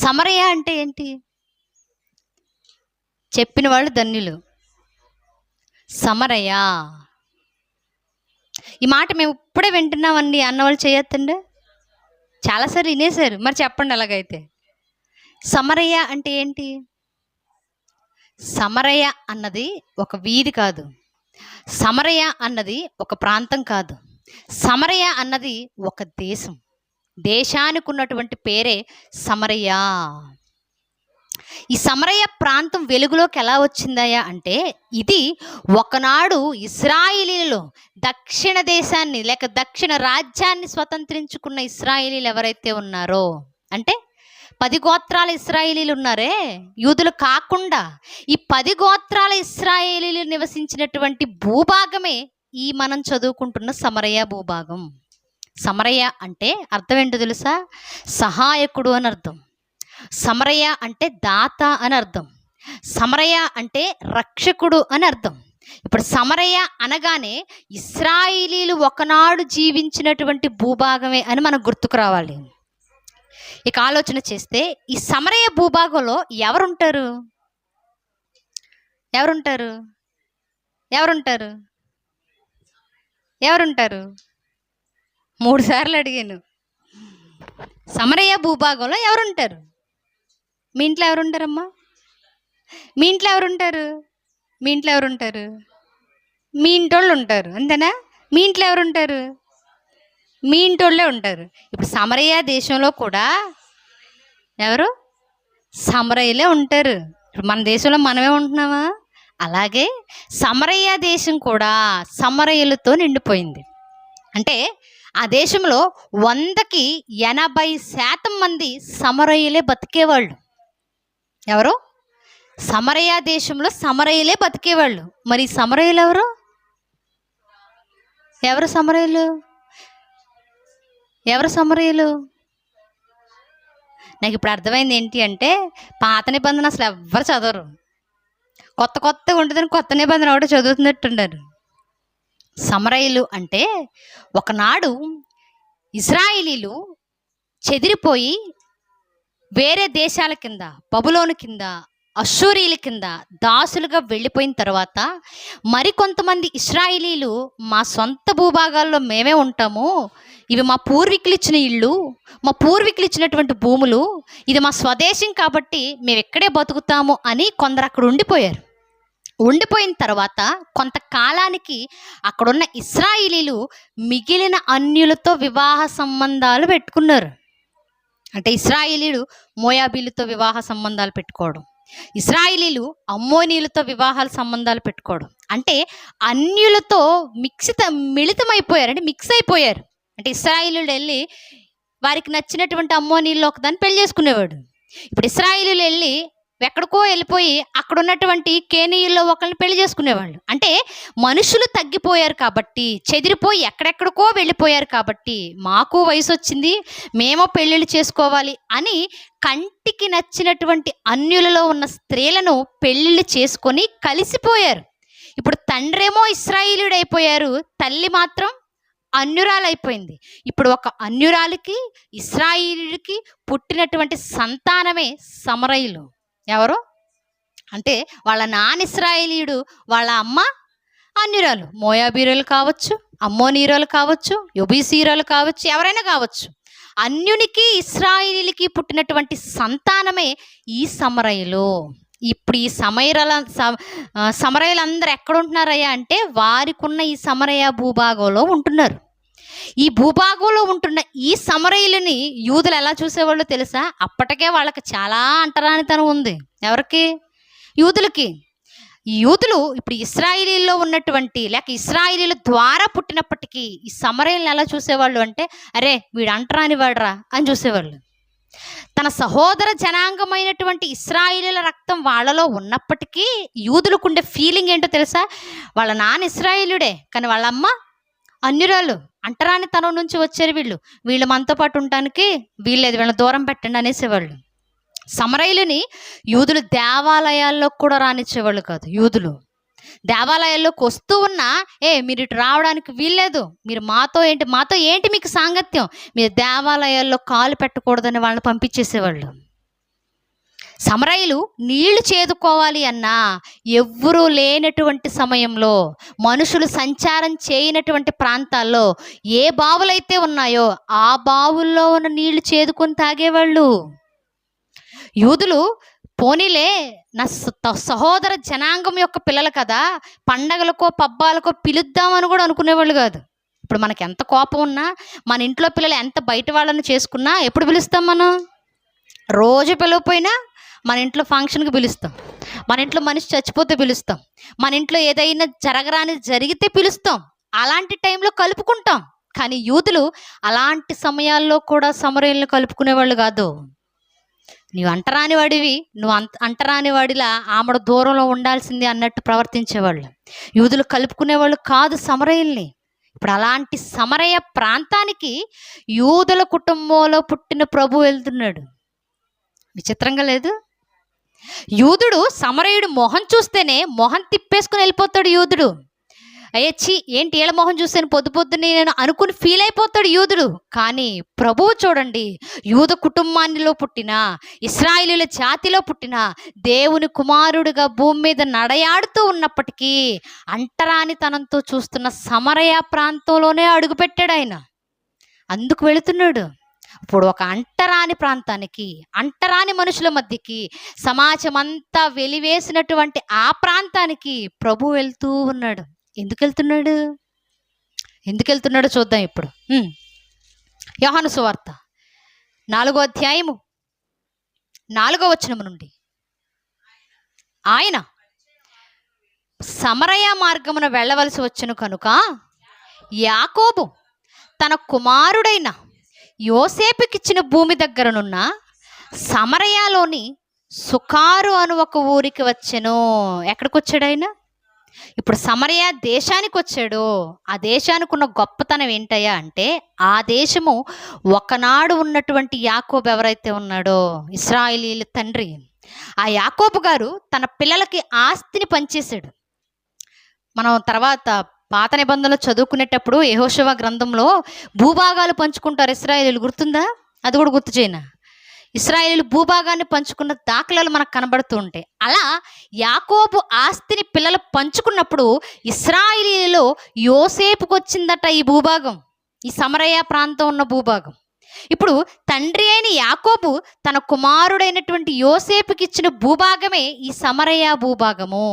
సమరయ అంటే ఏంటి? చెప్పిన వాళ్ళు ధన్యులు. సమరయ, ఈ మాట మేము ఇప్పుడే వింటున్నామండి అన్నవాళ్ళు చేయొద్దండి. చాలాసార్లు వినేశారు, మరి చెప్పండి అలాగైతే. సమరయ అంటే ఏంటి? సమరయ అన్నది ఒక వీధి కాదు, సమరయ అన్నది ఒక ప్రాంతం కాదు, సమరయ అన్నది ఒక దేశం. దేశానికి ఉన్నటువంటి పేరే సమరయ. ఈ సమరయ ప్రాంతం వెలుగులోకి ఎలా వచ్చిందయ్యా అంటే, ఇది ఒకనాడు ఇశ్రాయేలీయులు దక్షిణ దేశాన్ని లేక దక్షిణ రాజ్యాన్ని స్వతంత్రించుకున్న ఇశ్రాయేలీయులు ఎవరైతే ఉన్నారో, అంటే 10 గోత్రాల ఇశ్రాయేలీయులు ఉన్నారే, యూదులు కాకుండా ఈ 10 గోత్రాల ఇశ్రాయేలీయులు నివసించినటువంటి భూభాగమే ఈ మనం చదువుకుంటున్న సమరయ భూభాగం. సమరయ అంటే అర్థం ఏంటో తెలుసా? సహాయకుడు అని అర్థం. సమరయ అంటే దాత అని అర్థం. సమరయ అంటే రక్షకుడు అని అర్థం. ఇప్పుడు సమరయ అనగానే ఇశ్రాయేలీయులు ఒకనాడు జీవించినటువంటి భూభాగమే అని మనకు గుర్తుకు రావాలి. ఇక ఆలోచన చేస్తే ఈ సమరయ భూభాగంలో ఎవరుంటారు? ఎవరుంటారు? ఎవరుంటారు? ఎవరుంటారు? 3 సార్లు అడిగాను. సమరయ భూభాగంలో ఎవరుంటారు? మీ ఇంట్లో ఎవరుంటారమ్మా? మీ ఇంట్లో ఎవరుంటారు? మీ ఇంట్లో ఎవరుంటారు? మీ ఇంటోళ్ళు ఉంటారు, అంతేనా? మీ ఇంట్లో ఎవరుంటారు? మీ ఇంటోళ్ళే ఉంటారు. ఇప్పుడు సమరయ దేశంలో కూడా ఎవరు? సమరయులే ఉంటారు. ఇప్పుడు మన దేశంలో మనమే ఉంటున్నామా? అలాగే సమరయ దేశం కూడా సమరయులతో నిండిపోయింది. అంటే ఆ దేశంలో 100కి 80% మంది సమరయులే బతికేవాళ్ళు. ఎవరు? సమరయ దేశంలో సమరయులే బతికేవాళ్ళు. మరి సమరయులు ఎవరు? ఎవరు సమరయులు? ఎవరు సమరయులు? నాకు ఇప్పుడు అర్థమైంది ఏంటి అంటే, పాత నిబంధన అసలు ఎవ్వరు చదవరు, కొత్తగా ఉంటుందని కొత్త నిబంధన ఒకటి చదువుతున్నట్టున్నారు. సమరయులు అంటే ఒకనాడు ఇశ్రాయేలీలు చెదిరిపోయి వేరే దేశాల కింద, బబులోను కింద, అష్షూరీల కింద దాసులుగా వెళ్ళిపోయిన తర్వాత మరికొంతమంది ఇశ్రాయేలీలు మా సొంత భూభాగాల్లో మేమే ఉంటాము, ఇవి మా పూర్వీకులు ఇచ్చిన ఇళ్ళు, మా పూర్వీకులు ఇచ్చినటువంటి భూములు, ఇది మా స్వదేశం కాబట్టి మేము ఎక్కడే బతుకుతాము అని కొందరు అక్కడ ఉండిపోయారు. ఉండిపోయిన తర్వాత కొంతకాలానికి అక్కడున్న ఇశ్రాయేలీలు మిగిలిన అన్యులతో వివాహ సంబంధాలు పెట్టుకున్నారు. అంటే ఇశ్రాయేలీలు మోయాబీలతో వివాహ సంబంధాలు పెట్టుకోవడం, ఇశ్రాయేలీలు అమ్మోనీయులతో వివాహాల సంబంధాలు పెట్టుకోవడం, అంటే అన్యులతో మిళితమైపోయారు, అంటే మిక్స్ అయిపోయారు. అంటే ఇశ్రాయేలీయులు వెళ్ళి వారికి నచ్చినటువంటి అమ్మోనీయుల్లో ఒకదాన్ని పెళ్లి చేసుకునేవాడు. ఇప్పుడు ఇశ్రాయేలీయులు వెళ్ళి ఎక్కడికో వెళ్ళిపోయి అక్కడ ఉన్నటువంటి కేనీయుల్లో ఒకరిని పెళ్లి చేసుకునేవాళ్ళు. అంటే మనుషులు తగ్గిపోయారు కాబట్టి, చెదిరిపోయి ఎక్కడెక్కడికో వెళ్ళిపోయారు కాబట్టి, మాకు వయసు వచ్చింది, మేమో పెళ్ళిళ్ళు చేసుకోవాలి అని కంటికి నచ్చినటువంటి అన్యులలో ఉన్న స్త్రీలను పెళ్ళిళ్ళు చేసుకొని కలిసిపోయారు. ఇప్పుడు తండ్రేమో ఇశ్రాయేలీయుడు అయిపోయారు, తల్లి మాత్రం అన్యురాలైపోయింది. ఇప్పుడు ఒక అన్యురాలికి ఇశ్రాయేలీయుడికి పుట్టినటువంటి సంతానమే సమరయులు. ఎవరు అంటే వాళ్ళ నాన్న ఇశ్రాయేలీయుడు, వాళ్ళ అమ్మ అన్యురాలు. మోయాబీరులు కావచ్చు, అమ్మోనీయులు కావచ్చు, యెబూసీయులు కావచ్చు, ఎవరైనా కావచ్చు. అన్యునికి ఇశ్రాయేలీయులకి పుట్టినటువంటి సంతానమే ఈ సమరయులు. ఇప్పుడు ఈ సమరయులందరూ ఎక్కడ ఉంటున్నారయ్యా అంటే, వారికి ఉన్న ఈ సమరయ భూభాగంలో ఉంటున్నారు. ఈ భూభాగంలో ఉంటున్న ఈ సమరయులని యూదులు ఎలా చూసేవాళ్ళు తెలుసా? అప్పటికే వాళ్ళకి చాలా అంటరానితనం ఉంది. ఎవరికి? యూదులకి. ఈ యూదులు ఇప్పుడు ఇశ్రాయేలీల్లో ఉన్నటువంటి లేక ఇశ్రాయేలీల ద్వారా పుట్టినప్పటికీ ఈ సమరయులను ఎలా చూసేవాళ్ళు అంటే, అరే వీడు అంటరాని వాడురా అని చూసేవాళ్ళు. తన సహోదర జనాంగమైనటువంటి ఇశ్రాయేలీల రక్తం వాళ్ళలో ఉన్నప్పటికీ యూదులకు ఉండే ఫీలింగ్ ఏంటో తెలుసా? వాళ్ళ నాన్న ఇశ్రాయేలుడే, కానీ వాళ్ళ అమ్మ అన్యురాలు, అంటరాని తనం నుంచి వచ్చారు వీళ్ళు మనతో పాటు ఉండటానికి వీళ్ళేది, వీళ్ళని దూరం పెట్టండి అనేసేవాళ్ళు. సమరయులని యూదులు దేవాలయాల్లో కూడా రానిచ్చేవాళ్ళు కాదు. యూదులు దేవాలయాల్లోకి వస్తూ ఉన్నా, మీరు ఇటు రావడానికి వీల్లేదు, మీరు మాతో ఏంటి మీకు సాంగత్యం, మీరు దేవాలయాల్లో కాలు పెట్టకూడదని వాళ్ళని పంపించేసేవాళ్ళు. సమరయులు నీళ్లు చేదుకోవాలి అన్నా ఎవ్వరూ లేనటువంటి సమయంలో, మనుషులు సంచారం చేయనటువంటి ప్రాంతాల్లో ఏ బావులైతే ఉన్నాయో ఆ బావుల్లో ఉన్న నీళ్లు చేదుకొని తాగేవాళ్ళు. యూదులు పోనీలే నా సహోదర జనాంగం యొక్క పిల్లలు కదా, పండగలకో పబ్బాలకో పిలుద్దామని కూడా అనుకునేవాళ్ళు కాదు. ఇప్పుడు మనకి ఎంత కోపం ఉన్నా, మన ఇంట్లో పిల్లలు ఎంత బయట వాళ్ళని చేసుకున్నా ఎప్పుడు పిలుస్తాం మనం? రోజు పిలవపోయినా మన ఇంట్లో ఫంక్షన్కి పిలుస్తాం, మన ఇంట్లో మనిషి చచ్చిపోతే పిలుస్తాం, మన ఇంట్లో ఏదైనా జరగరాని జరిగితే పిలుస్తాం. అలాంటి టైంలో కలుపుకుంటాం. కానీ యూదులు అలాంటి సమయాల్లో కూడా సమరయులను కలుపుకునేవాళ్ళు కాదు. నీవు అంటరాని వాడివి, నువ్వు అంటరాని వాడిలా ఆమెడ దూరంలో ఉండాల్సింది అన్నట్టు ప్రవర్తించేవాళ్ళు. యూదులు కలుపుకునేవాళ్ళు కాదు సమరయుల్ని. ఇప్పుడు అలాంటి సమరయ ప్రాంతానికి యూదుల కుటుంబంలో పుట్టిన ప్రభు వెళ్తున్నాడు. విచిత్రంగా లేదు? యూదుడు సమరయుడు మొహం చూస్తేనే మొహం తిప్పేసుకుని వెళ్ళిపోతాడు యూదుడు. అయ్యచ్చి ఏంటి ఏళ్ళ మొహం చూస్తేనే పొద్దున్నే నేను అనుకుని ఫీల్ అయిపోతాడు యూదుడు. కానీ ప్రభువు చూడండి, యూద కుటుంబానిలో పుట్టిన, ఇశ్రాయేలీయుల జాతిలో పుట్టిన దేవుని కుమారుడిగా భూమి మీద నడయాడుతూ ఉన్నప్పటికీ అంటరానితనంతో చూస్తున్న సమరయ ప్రాంతంలోనే అడుగుపెట్టాడు ఆయన. అందుకు వెళుతున్నాడు. ఇప్పుడు ఒక అంటరాని ప్రాంతానికి, అంటరాని మనుషుల మధ్యకి, సమాజం అంతా వెలివేసినటువంటి ఆ ప్రాంతానికి ప్రభు వెళ్తూ ఉన్నాడు. ఎందుకు వెళ్తున్నాడో చూద్దాం ఇప్పుడు. యోహాను సువార్త 4వ అధ్యాయము 4వ వచనము నుండి, ఆయన సమరయ మార్గమున వెళ్ళవలసి వచ్చెను కనుక యాకోబు తన కుమారుడైన యోసేపుకిచ్చిన భూమి దగ్గరనున్న సమరయలోని సుకారు అను ఒక ఊరికి వచ్చెను. ఎక్కడికి వచ్చాడు ఆయన? ఇప్పుడు సమరయ దేశానికి వచ్చాడు. ఆ దేశానికి ఉన్న గొప్పతనం ఏంటయ్యా అంటే, ఆ దేశము ఒకనాడు ఉన్నటువంటి యాకోబు ఎవరైతే ఉన్నాడో, ఇశ్రాయేలీయుల తండ్రి, ఆ యాకోబు గారు తన పిల్లలకి ఆస్తిని పంచేశాడు. మనం తర్వాత పాత నిబంధనలు చదువుకునేటప్పుడు యెహోషువ గ్రంథంలో భూభాగాలు పంచుకుంటారు ఇశ్రాయేలీయులు, గుర్తుందా? అది కూడా గుర్తు చేయనా? ఇశ్రాయేలీయులు భూభాగాన్ని పంచుకున్న దాఖలాలు మనకు కనబడుతూ ఉంటాయి. అలా యాకోబు ఆస్తిని పిల్లలు పంచుకున్నప్పుడు ఇశ్రాయేలీయులలో యోసేపుకు వచ్చిందట ఈ భూభాగం, ఈ సమరయ ప్రాంతం ఉన్న భూభాగం. ఇప్పుడు తండ్రి అయిన యాకోబు తన కుమారుడైనటువంటి యోసేపుకి ఇచ్చిన భూభాగమే ఈ సమరయ భూభాగము.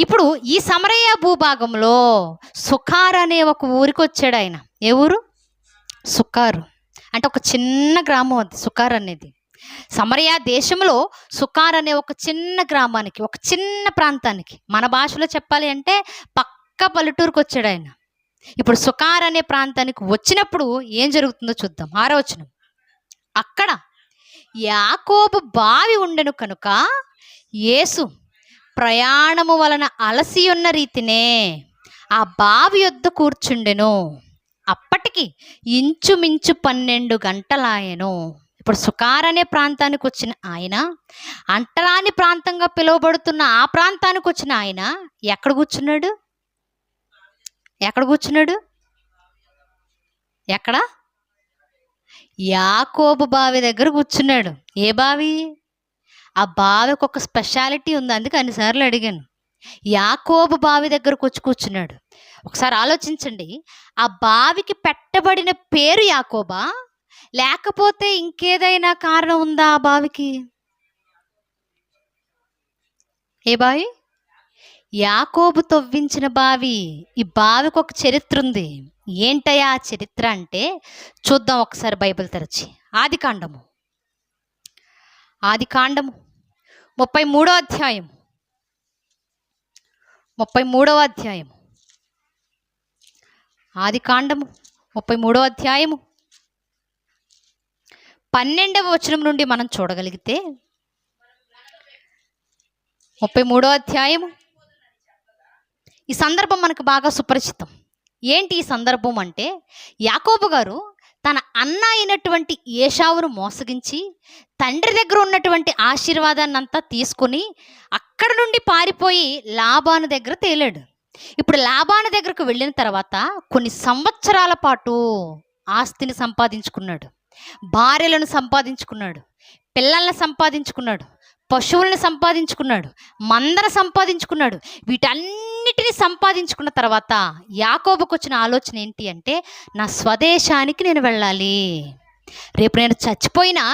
ఇప్పుడు ఈ సమరయ భూభాగంలో సుకార్ అనే ఒక ఊరికి వచ్చాడు ఆయన. ఏ ఊరు? సుకారు అంటే ఒక చిన్న గ్రామం. అది సుకార్ అనేది సమరయ దేశంలో సుకార్ అనే ఒక చిన్న గ్రామానికి, ఒక చిన్న ప్రాంతానికి, మన భాషలో చెప్పాలి అంటే పక్క పల్లెటూరుకు వచ్చాడు ఆయన. ఇప్పుడు సుకార్ అనే ప్రాంతానికి వచ్చినప్పుడు ఏం జరుగుతుందో చూద్దాం. 6వ వచనం, అక్కడ యాకోబు బావి ఉండెను కనుక యేసు ప్రయాణము వలన అలసి ఉన్న రీతినే ఆ బావి యొద్ద కూర్చుండెను. అప్పటికి ఇంచుమించు 12 గంటలాయెను. ఇప్పుడు సుకార్ అనే ప్రాంతానికి వచ్చిన ఆయన, అంటరాని ప్రాంతంగా పిలువబడుతున్న ఆ ప్రాంతానికి వచ్చిన ఆయన ఎక్కడ కూర్చున్నాడు? ఎక్కడ? యాకోబు బావి దగ్గర కూర్చున్నాడు. ఏ బావి? ఆ బావికి ఒక స్పెషాలిటీ ఉంది, అందుకే అన్నిసార్లు అడిగాను. యాకోబు బావి దగ్గరకు వచ్చి కూర్చున్నాడు. ఒకసారి ఆలోచించండి, ఆ బావికి పెట్టబడిన పేరు యాకోబా, లేకపోతే ఇంకేదైనా కారణం ఉందా ఆ బావికి? ఏ బావి? యాకోబు తవ్వించిన బావి. ఈ బావికి ఒక చరిత్ర ఉంది. ఏంటయ్యా ఆ చరిత్ర అంటే చూద్దాం ఒకసారి బైబిల్ తెరచి. ఆదికాండము 33వ అధ్యాయం 33వ అధ్యాయము ఆదికాండము 33వ అధ్యాయము 12వ వచనం నుండి మనం చూడగలిగితే, 33వ అధ్యాయము, ఈ సందర్భం మనకు బాగా సుపరిచితం. ఏంటి ఈ సందర్భం అంటే, యాకోబు గారు తన అన్న అయినటువంటి ఏశావును మోసగించి తండ్రి దగ్గర ఉన్నటువంటి ఆశీర్వాదాన్ని అంతా తీసుకుని అక్కడ నుండి పారిపోయి లాబాను దగ్గర తేలాడు. ఇప్పుడు లాబాను దగ్గరకు వెళ్ళిన తర్వాత కొన్ని సంవత్సరాల పాటు ఆస్తిని సంపాదించుకున్నాడు, భార్యలను సంపాదించుకున్నాడు, పిల్లల్ని సంపాదించుకున్నాడు, పశువులను సంపాదించుకున్నాడు, మందను సంపాదించుకున్నాడు. వీటన్నిటిని సంపాదించుకున్న తర్వాత యాకోబుకు వచ్చిన ఆలోచన ఏంటి అంటే, నా స్వదేశానికి నేను వెళ్ళాలి, రేపు నేను చచ్చిపోయినా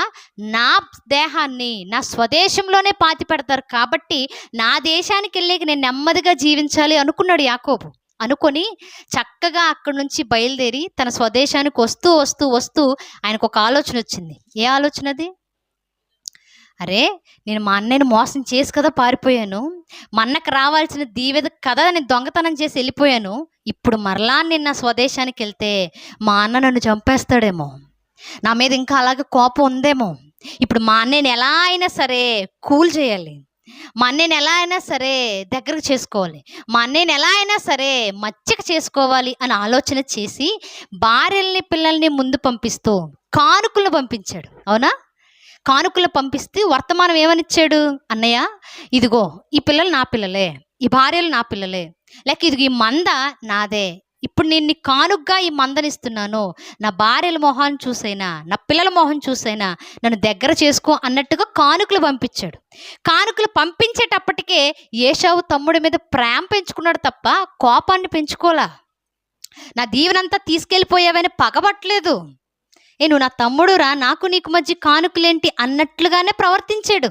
నా దేహాన్ని నా స్వదేశంలోనే పాతి పెడతారు కాబట్టి నా దేశానికి వెళ్ళాక నేను నెమ్మదిగా జీవించాలి అనుకున్నాడు యాకోబు. అనుకొని చక్కగా అక్కడి నుంచి బయలుదేరి తన స్వదేశానికి వస్తూ వస్తూ వస్తూ ఆయనకు ఒక ఆలోచన వచ్చింది. ఏ ఆలోచన అది? అరే, నేను మా అన్నయ్యని మోసం చేసి కదా పారిపోయాను, మా అన్నకు రావాల్సిన దీవెద కదా నేను దొంగతనం చేసి వెళ్ళిపోయాను. ఇప్పుడు మరలా నేను నా స్వదేశానికి వెళ్తే మా అన్న నన్ను చంపేస్తాడేమో, నా మీద ఇంకా అలాగే కోపం ఉందేమో. ఇప్పుడు మా అన్నయ్యని ఎలా అయినా సరే కూల్ చేయాలి, మా అన్నయ్యని ఎలా అయినా సరే దగ్గరకు చేసుకోవాలి, మా అన్నయ్యని ఎలా అయినా సరే మచ్చిక చేసుకోవాలి అని ఆలోచన చేసి భార్యల్ని పిల్లల్ని ముందు పంపిస్తూ కానుకలు పంపించాడు. అవునా? కానుకలు పంపిస్తే వర్తమానం ఏమనిచ్చాడు? అన్నయ్య, ఇదిగో ఈ పిల్లలు నా పిల్లలే, ఈ భార్యలు నా పిల్లలే, లేక ఇదిగో ఈ మంద నాదే, ఇప్పుడు నేను నీ కానుగ్గా ఈ మందనిస్తున్నాను, నా భార్యల మొహాన్ని చూసైనా నా పిల్లల మొహం చూసైనా నన్ను దగ్గర చేసుకో అన్నట్టుగా కానుకలు పంపించాడు. కానుకలు పంపించేటప్పటికే ఏశావు తమ్ముడి మీద ప్రేమ పెంచుకున్నాడు తప్ప కోపాన్ని పెంచుకోలా. నా దీవెనంతా తీసుకెళ్ళిపోయావని పగబట్టలేదు. నువ్వు నా తమ్ముడురా, నాకు నీకు మధ్య కానుకలేంటి అన్నట్లుగానే ప్రవర్తించాడు.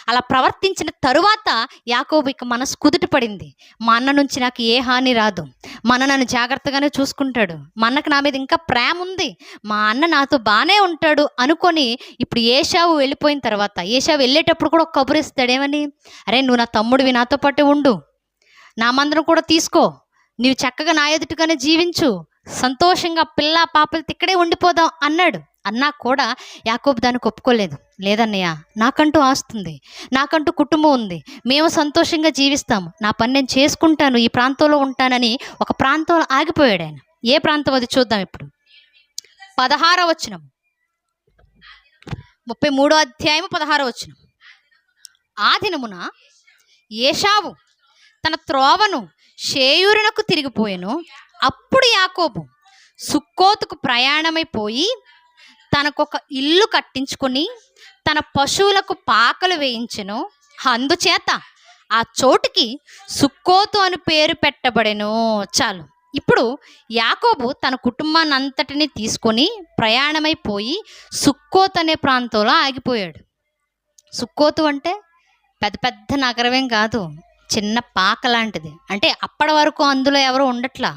అలా ప్రవర్తించిన తరువాత యాకోబు ఇక మనసు కుదుట పడింది. మా అన్న నుంచి నాకు ఏ హాని రాదు, మా అన్న నన్ను జాగ్రత్తగానే చూసుకుంటాడు, మా అన్నకు నా మీద ఇంకా ప్రేమ ఉంది, మా అన్న నాతో బాగానే ఉంటాడు అనుకొని ఇప్పుడు ఏశావు వెళ్ళిపోయిన తర్వాత ఏశావు వెళ్ళేటప్పుడు కూడా ఒక కబురు ఇస్తాడు. ఏమని? అరే, నువ్వు నా తమ్ముడివి, నాతో పాటే ఉండు, నా మందరం కూడా తీసుకో, నీవు చక్కగా నా ఎదుటిగానే జీవించు, సంతోషంగా పిల్ల పాపలతో ఇక్కడే ఉండిపోదాం అన్నాడు. అన్నా కూడా యాకోబు దానికి ఒప్పుకోలేదు. లేదన్నయ్య, నాకంటూ ఆస్తుంది, నాకంటూ కుటుంబం ఉంది, మేము సంతోషంగా జీవిస్తాము, నా పని నేను చేసుకుంటాను, ఈ ప్రాంతంలో ఉంటానని ఒక ప్రాంతంలో ఆగిపోయాడు ఆయన. ఏ ప్రాంతం అది చూద్దాం ఇప్పుడు. 16వ వచనం, 33వ అధ్యాయము 16వ వచనం. ఆ దినమున ఏశావు తన త్రోవను షేయూరునకు తిరిగిపోయెను. అప్పుడు యాకోబు సుక్కోతుకు ప్రయాణమైపోయి తనకొక ఇల్లు కట్టించుకొని తన పశువులకు పాకలు వేయించెను. అందుచేత ఆ చోటుకి సుక్కోతు అని పేరు పెట్టబడెను. చాలు. ఇప్పుడు యాకోబు తన కుటుంబాన్ని అంతటిని తీసుకొని ప్రయాణమైపోయి సుక్కోతు అనే ప్రాంతంలో ఆగిపోయాడు. సుక్కోతు అంటే పెద్ద పెద్ద నగరమేం కాదు, చిన్న పాక లాంటిది. అంటే అప్పటి వరకు అందులో ఎవరు ఉండట్లా,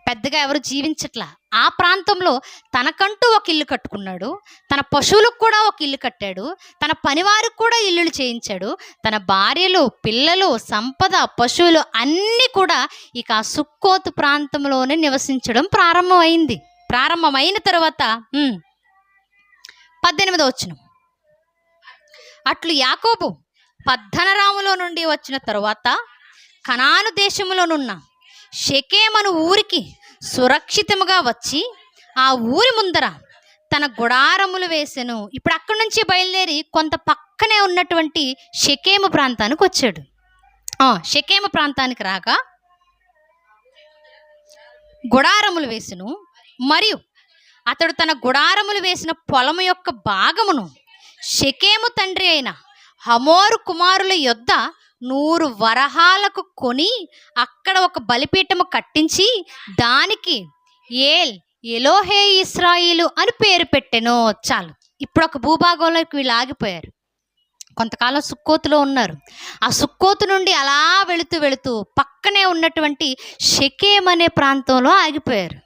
పెద్దగా ఎవరు జీవించట్లా. ఆ ప్రాంతంలో తనకంటూ ఒక ఇల్లు కట్టుకున్నాడు, తన పశువులకు కూడా ఒక ఇల్లు కట్టాడు, తన పనివారికి కూడా ఇల్లులు చేయించాడు, తన భార్యలు, పిల్లలు, సంపద, పశువులు అన్నీ కూడా ఇక ఆ సుక్కోతు ప్రాంతంలోనే నివసించడం ప్రారంభమైన తర్వాత 18వ వచనం. అట్లు యాకోబు పద్దనరాములో నుండి వచ్చిన తరువాత కనాను దేశములోనున్న షెకెమను ఊరికి సురక్షితముగా వచ్చి ఆ ఊరి ముందర తన గుడారములు వేసెను. ఇప్పుడు అక్కడి నుంచి బయలుదేరి కొంత పక్కనే ఉన్నటువంటి షెకెము ప్రాంతానికి వచ్చాడు. షెకెము ప్రాంతానికి రాగా గుడారములు వేసెను. మరియు అతడు తన గుడారములు వేసిన పొలము యొక్క భాగమును షెకెము తండ్రి అయిన హమోరు కుమారుల యొద్ద 100 వరహాలకు కొని అక్కడ ఒక బలిపీఠము కట్టించి దానికి ఎలోహే ఇశ్రాయేలు అని పేరు పెట్టెను. చాలు. ఇప్పుడు ఒక భూభాగంలోకి వీళ్ళు ఆగిపోయారు. కొంతకాలం సుక్కోతులో ఉన్నారు. ఆ సుక్కోతు నుండి అలా వెళుతూ పక్కనే ఉన్నటువంటి షెకెం అనే ప్రాంతంలో ఆగిపోయారు.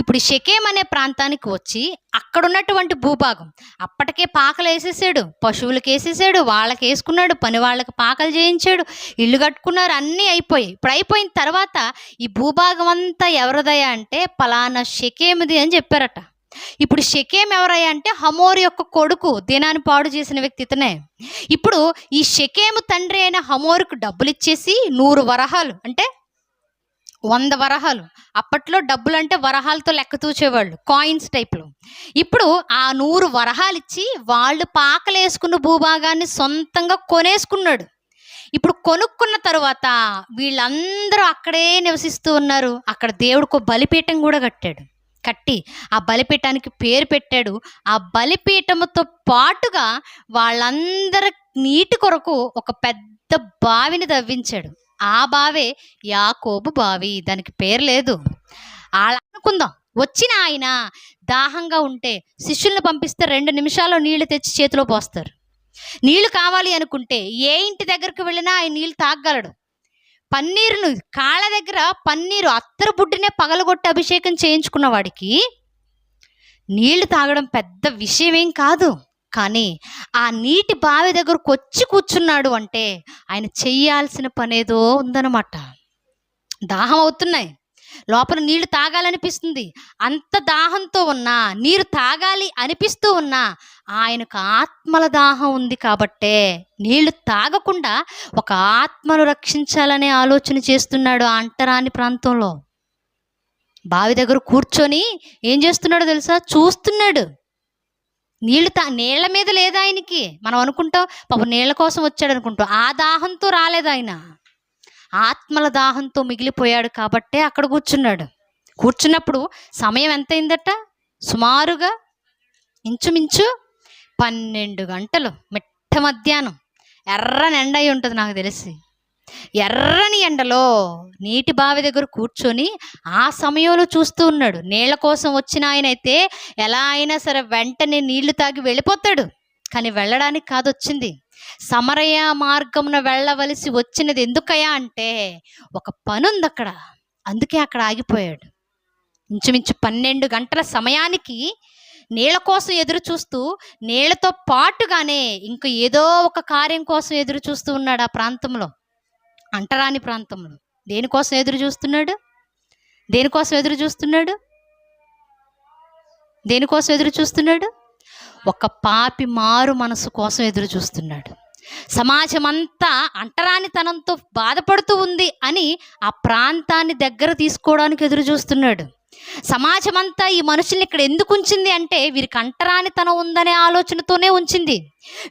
ఇప్పుడు షెకెం అనే ప్రాంతానికి వచ్చి అక్కడ ఉన్నటువంటి భూభాగం అప్పటికే పాకలు వేసేసాడు, పశువులకు వేసేసాడు, వాళ్ళకి వేసుకున్నాడు, పని వాళ్ళకి పాకలు చేయించాడు, ఇల్లు కట్టుకున్నారు, అన్నీ అయిపోయాయి. ఇప్పుడు అయిపోయిన తర్వాత ఈ భూభాగం అంతా ఎవరిదయ్యా అంటే పలానా షెకెముది అని చెప్పారట. ఇప్పుడు షెకెం ఎవరయ్యా అంటే హమోరు యొక్క కొడుకు, దినాన్ని పాడు చేసిన వ్యక్తి ఇతనే. ఇప్పుడు ఈ షెకెము తండ్రి అయిన హమోరుకు డబ్బులు ఇచ్చేసి 100 వరహాలు అంటే 100 వరహాలు. అప్పట్లో డబ్బులు అంటే వరహాలతో లెక్క తూచేవాళ్ళు, కాయిన్స్ టైప్లో. ఇప్పుడు ఆ 100 వరహాలు ఇచ్చి వాళ్ళు పాకలు వేసుకున్న భూభాగాన్ని సొంతంగా కొనేసుకున్నాడు. ఇప్పుడు కొనుక్కున్న తర్వాత వీళ్ళందరూ అక్కడే నివసిస్తూ ఉన్నారు. అక్కడ దేవుడికి బలిపీఠం కూడా కట్టి ఆ బలిపీఠానికి పేరు పెట్టాడు. ఆ బలిపీఠముతో పాటుగా వాళ్ళందరి నీటి కొరకు ఒక పెద్ద బావిని తవ్వించాడు. ఆ బావే యాకోబు బావి. దానికి పేరు లేదు. అలా అనుకుందాం, వచ్చిన ఆయన దాహంగా ఉంటే శిష్యులను పంపిస్తే 2 నిమిషాల్లో నీళ్లు తెచ్చి చేతిలో పోస్తారు. నీళ్లు కావాలి అనుకుంటే ఏ ఇంటి దగ్గరకు వెళ్ళినా ఆయన నీళ్ళు తాగగలడు. పన్నీరును కాళ్ళ దగ్గర పన్నీరు అత్తరు బుడ్డినే పగలగొట్టి అభిషేకం చేయించుకున్న వాడికి నీళ్లు తాగడం పెద్ద విషయమేం కాదు. కానీ ఆ నీటి బావి దగ్గరకు వచ్చి కూర్చున్నాడు అంటే ఆయన చెయ్యాల్సిన పనేదో ఉందన్నమాట. దాహం అవుతున్నాయి, లోపల నీళ్లు తాగాలనిపిస్తుంది. అంత దాహంతో ఉన్నా, నీరు తాగాలి అనిపిస్తూ ఉన్నా ఆయనకు ఆత్మల దాహం ఉంది కాబట్టే నీళ్లు తాగకుండా ఒక ఆత్మను రక్షించాలనే ఆలోచన చేస్తున్నాడు. ఆ అంటరాని ప్రాంతంలో బావి దగ్గర కూర్చొని ఏం చేస్తున్నాడో తెలుసా? చూస్తున్నాడు. నీళ్ల మీద లేదు ఆయనకి. మనం అనుకుంటాం పాపం నీళ్ళ కోసం వచ్చాడు అనుకుంటాం. ఆ దాహంతో రాలేదు ఆయన, ఆత్మల దాహంతో మిగిలిపోయాడు కాబట్టే అక్కడ కూర్చున్నాడు. కూర్చున్నప్పుడు సమయం ఎంత అయిందట? సుమారుగా ఇంచుమించు 12 గంటలు. మిట్ట మధ్యాహ్నం ఎర్రని ఎండ అయి ఉంటుంది నాకు తెలిసి. ఎర్రని ఎండలో నీటి బావి దగ్గర కూర్చొని ఆ సమయంలో చూస్తూ ఉన్నాడు. నీళ్ల కోసం వచ్చిన ఆయన అయితే ఎలా అయినా సరే వెంటనే నీళ్లు తాగి వెళ్ళిపోతాడు. కానీ వెళ్ళడానికి కాదు వచ్చింది, సమరయ మార్గమున వెళ్ళవలసి వచ్చినది. ఎందుకయ్యా అంటే ఒక పని ఉంది అక్కడ, అందుకే అక్కడ ఆగిపోయాడు. ఇంచుమించు 12 గంటల సమయానికి నీళ్ళ కోసం ఎదురు చూస్తూ, నీళ్లతో పాటుగానే ఇంక ఏదో ఒక కార్యం కోసం ఎదురు చూస్తూ ఉన్నాడు. ఆ ప్రాంతంలో, అంటరాని ప్రాంతంలో దేనికోసం ఎదురు చూస్తున్నాడు? దేనికోసం ఎదురు చూస్తున్నాడు? దేనికోసం ఎదురు చూస్తున్నాడు? ఒక పాపి మారు మనసు కోసం ఎదురు చూస్తున్నాడు. సమాజం అంతా అంటరానితనంతో బాధపడుతూ ఉంది అని ఆ ప్రాంతాన్ని దగ్గర తీసుకోవడానికి ఎదురు చూస్తున్నాడు. సమాజం అంతా ఈ మనుషుల్ని ఇక్కడ ఎందుకు ఉంచింది అంటే వీరికి అంటరానితనం ఉందనే ఆలోచనతోనే ఉంచింది.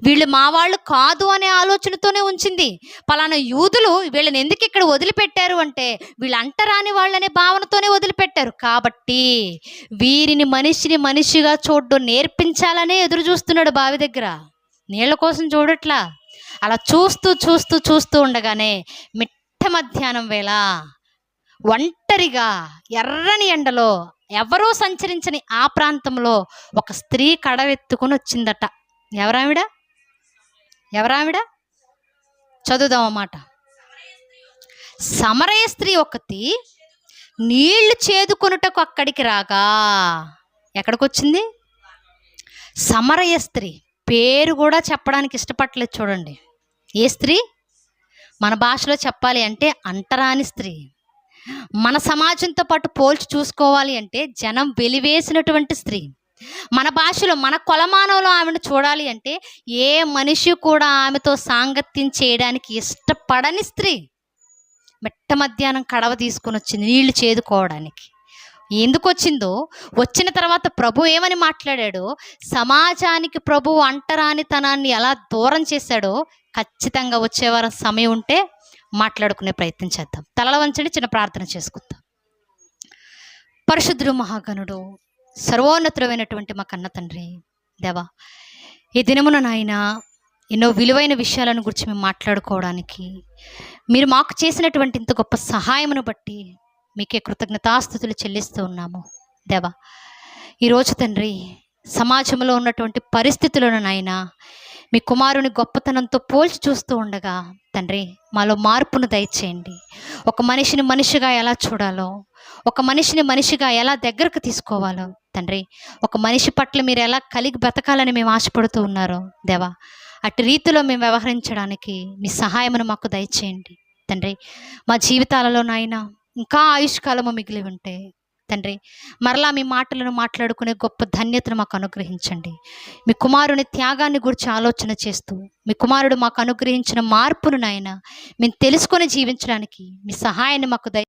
వీళ్ళు మా వాళ్ళు కాదు అనే ఆలోచనతోనే ఉంచింది. పలానా యూదులు వీళ్ళని ఎందుకు ఇక్కడ వదిలిపెట్టారు అంటే వీళ్ళు అంటరాని వాళ్ళనే భావనతోనే వదిలిపెట్టారు. కాబట్టి వీరిని మనిషిగా చూడడం నేర్పించాలనే ఎదురు చూస్తున్నాడు బావి దగ్గర. నీళ్ళ కోసం చూడట్లా. అలా చూస్తూ ఉండగానే మిట్ట మధ్యాహ్నం వేళ ఒంటరిగా ఎర్రని ఎండలో ఎవరూ సంచరించని ఆ ప్రాంతంలో ఒక స్త్రీ కడవెత్తుకుని వచ్చిందట. ఎవరావిడ? చదువుదాం అన్నమాట. సమరయ స్త్రీ ఒకటి నీళ్లు చేదుకొనుటకు అక్కడికి రాగా. ఎక్కడికి వచ్చింది? సమరయ స్త్రీ. పేరు కూడా చెప్పడానికి ఇష్టపడలేదు చూడండి. ఏ స్త్రీ? మన భాషలో చెప్పాలి అంటే అంటరాని స్త్రీ. మన సమాజంతో పాటు పోల్చి చూసుకోవాలి అంటే జనం వెలివేసినటువంటి స్త్రీ. మన భాషలో, మన కొలమానంలో ఆమెను చూడాలి అంటే ఏ మనిషి కూడా ఆమెతో సాంగత్యం చేయడానికి ఇష్టపడని స్త్రీ. మిట్ట మధ్యాహ్నం కడవ తీసుకొని వచ్చింది నీళ్లు చేదుకోవడానికి. ఎందుకు వచ్చిందో, వచ్చిన తర్వాత ప్రభు ఏమని మాట్లాడాడో, సమాజానికి ప్రభు అంటరానితనాన్ని ఎలా దూరం చేశాడో ఖచ్చితంగా వచ్చేవారం సమయం ఉంటే మాట్లాడుకునే ప్రయత్నం చేద్దాం. తలల వంచండి, చిన్న ప్రార్థన చేసుకుందాం. పరిశుద్ధుడు, మహాగణుడు, సర్వోన్నతుడైనటువంటి మా కన్న తండ్రి దేవా, ఈ దినమున నాయన ఎన్నో విలువైన విషయాలను గురించి మేము మాట్లాడుకోవడానికి మీరు మాకు చేసినటువంటి ఇంత గొప్ప సహాయమును బట్టి మీకే కృతజ్ఞతాస్తుతులు చెల్లిస్తూ ఉన్నాము దేవా. ఈరోజు తండ్రి సమాజంలో ఉన్నటువంటి పరిస్థితులను నాయన మీ కుమారుని గొప్పతనంతో పోల్చి చూస్తూ ఉండగా తండ్రి మాలో మార్పును దయచేయండి. ఒక మనిషిని మనిషిగా ఎలా చూడాలో, ఒక మనిషిని మనిషిగా ఎలా దగ్గరకు తీసుకోవాలో తండ్రి, ఒక మనిషి పట్ల మీరు ఎలా కలిగి బ్రతకాలని మేము ఆశపడుతూ ఉన్నారో దేవా, అటు రీతిలో మేము వ్యవహరించడానికి మీ సహాయమును మాకు దయచేయండి తండ్రి. మా జీవితాలలో నాయన ఇంకా ఆయుష్కాలము మిగిలి ఉంటే తండ్రి మరలా మీ మాటలను మాట్లాడుకునే గొప్ప ధన్యతను మాకు అనుగ్రహించండి. మీ కుమారుని త్యాగాన్ని గురించి ఆలోచన చేస్తూ మీ కుమారుడు మాకు అనుగ్రహించిన మార్పును నాయన మేము తెలుసుకొని జీవించడానికి మీ సహాయాన్ని మాకు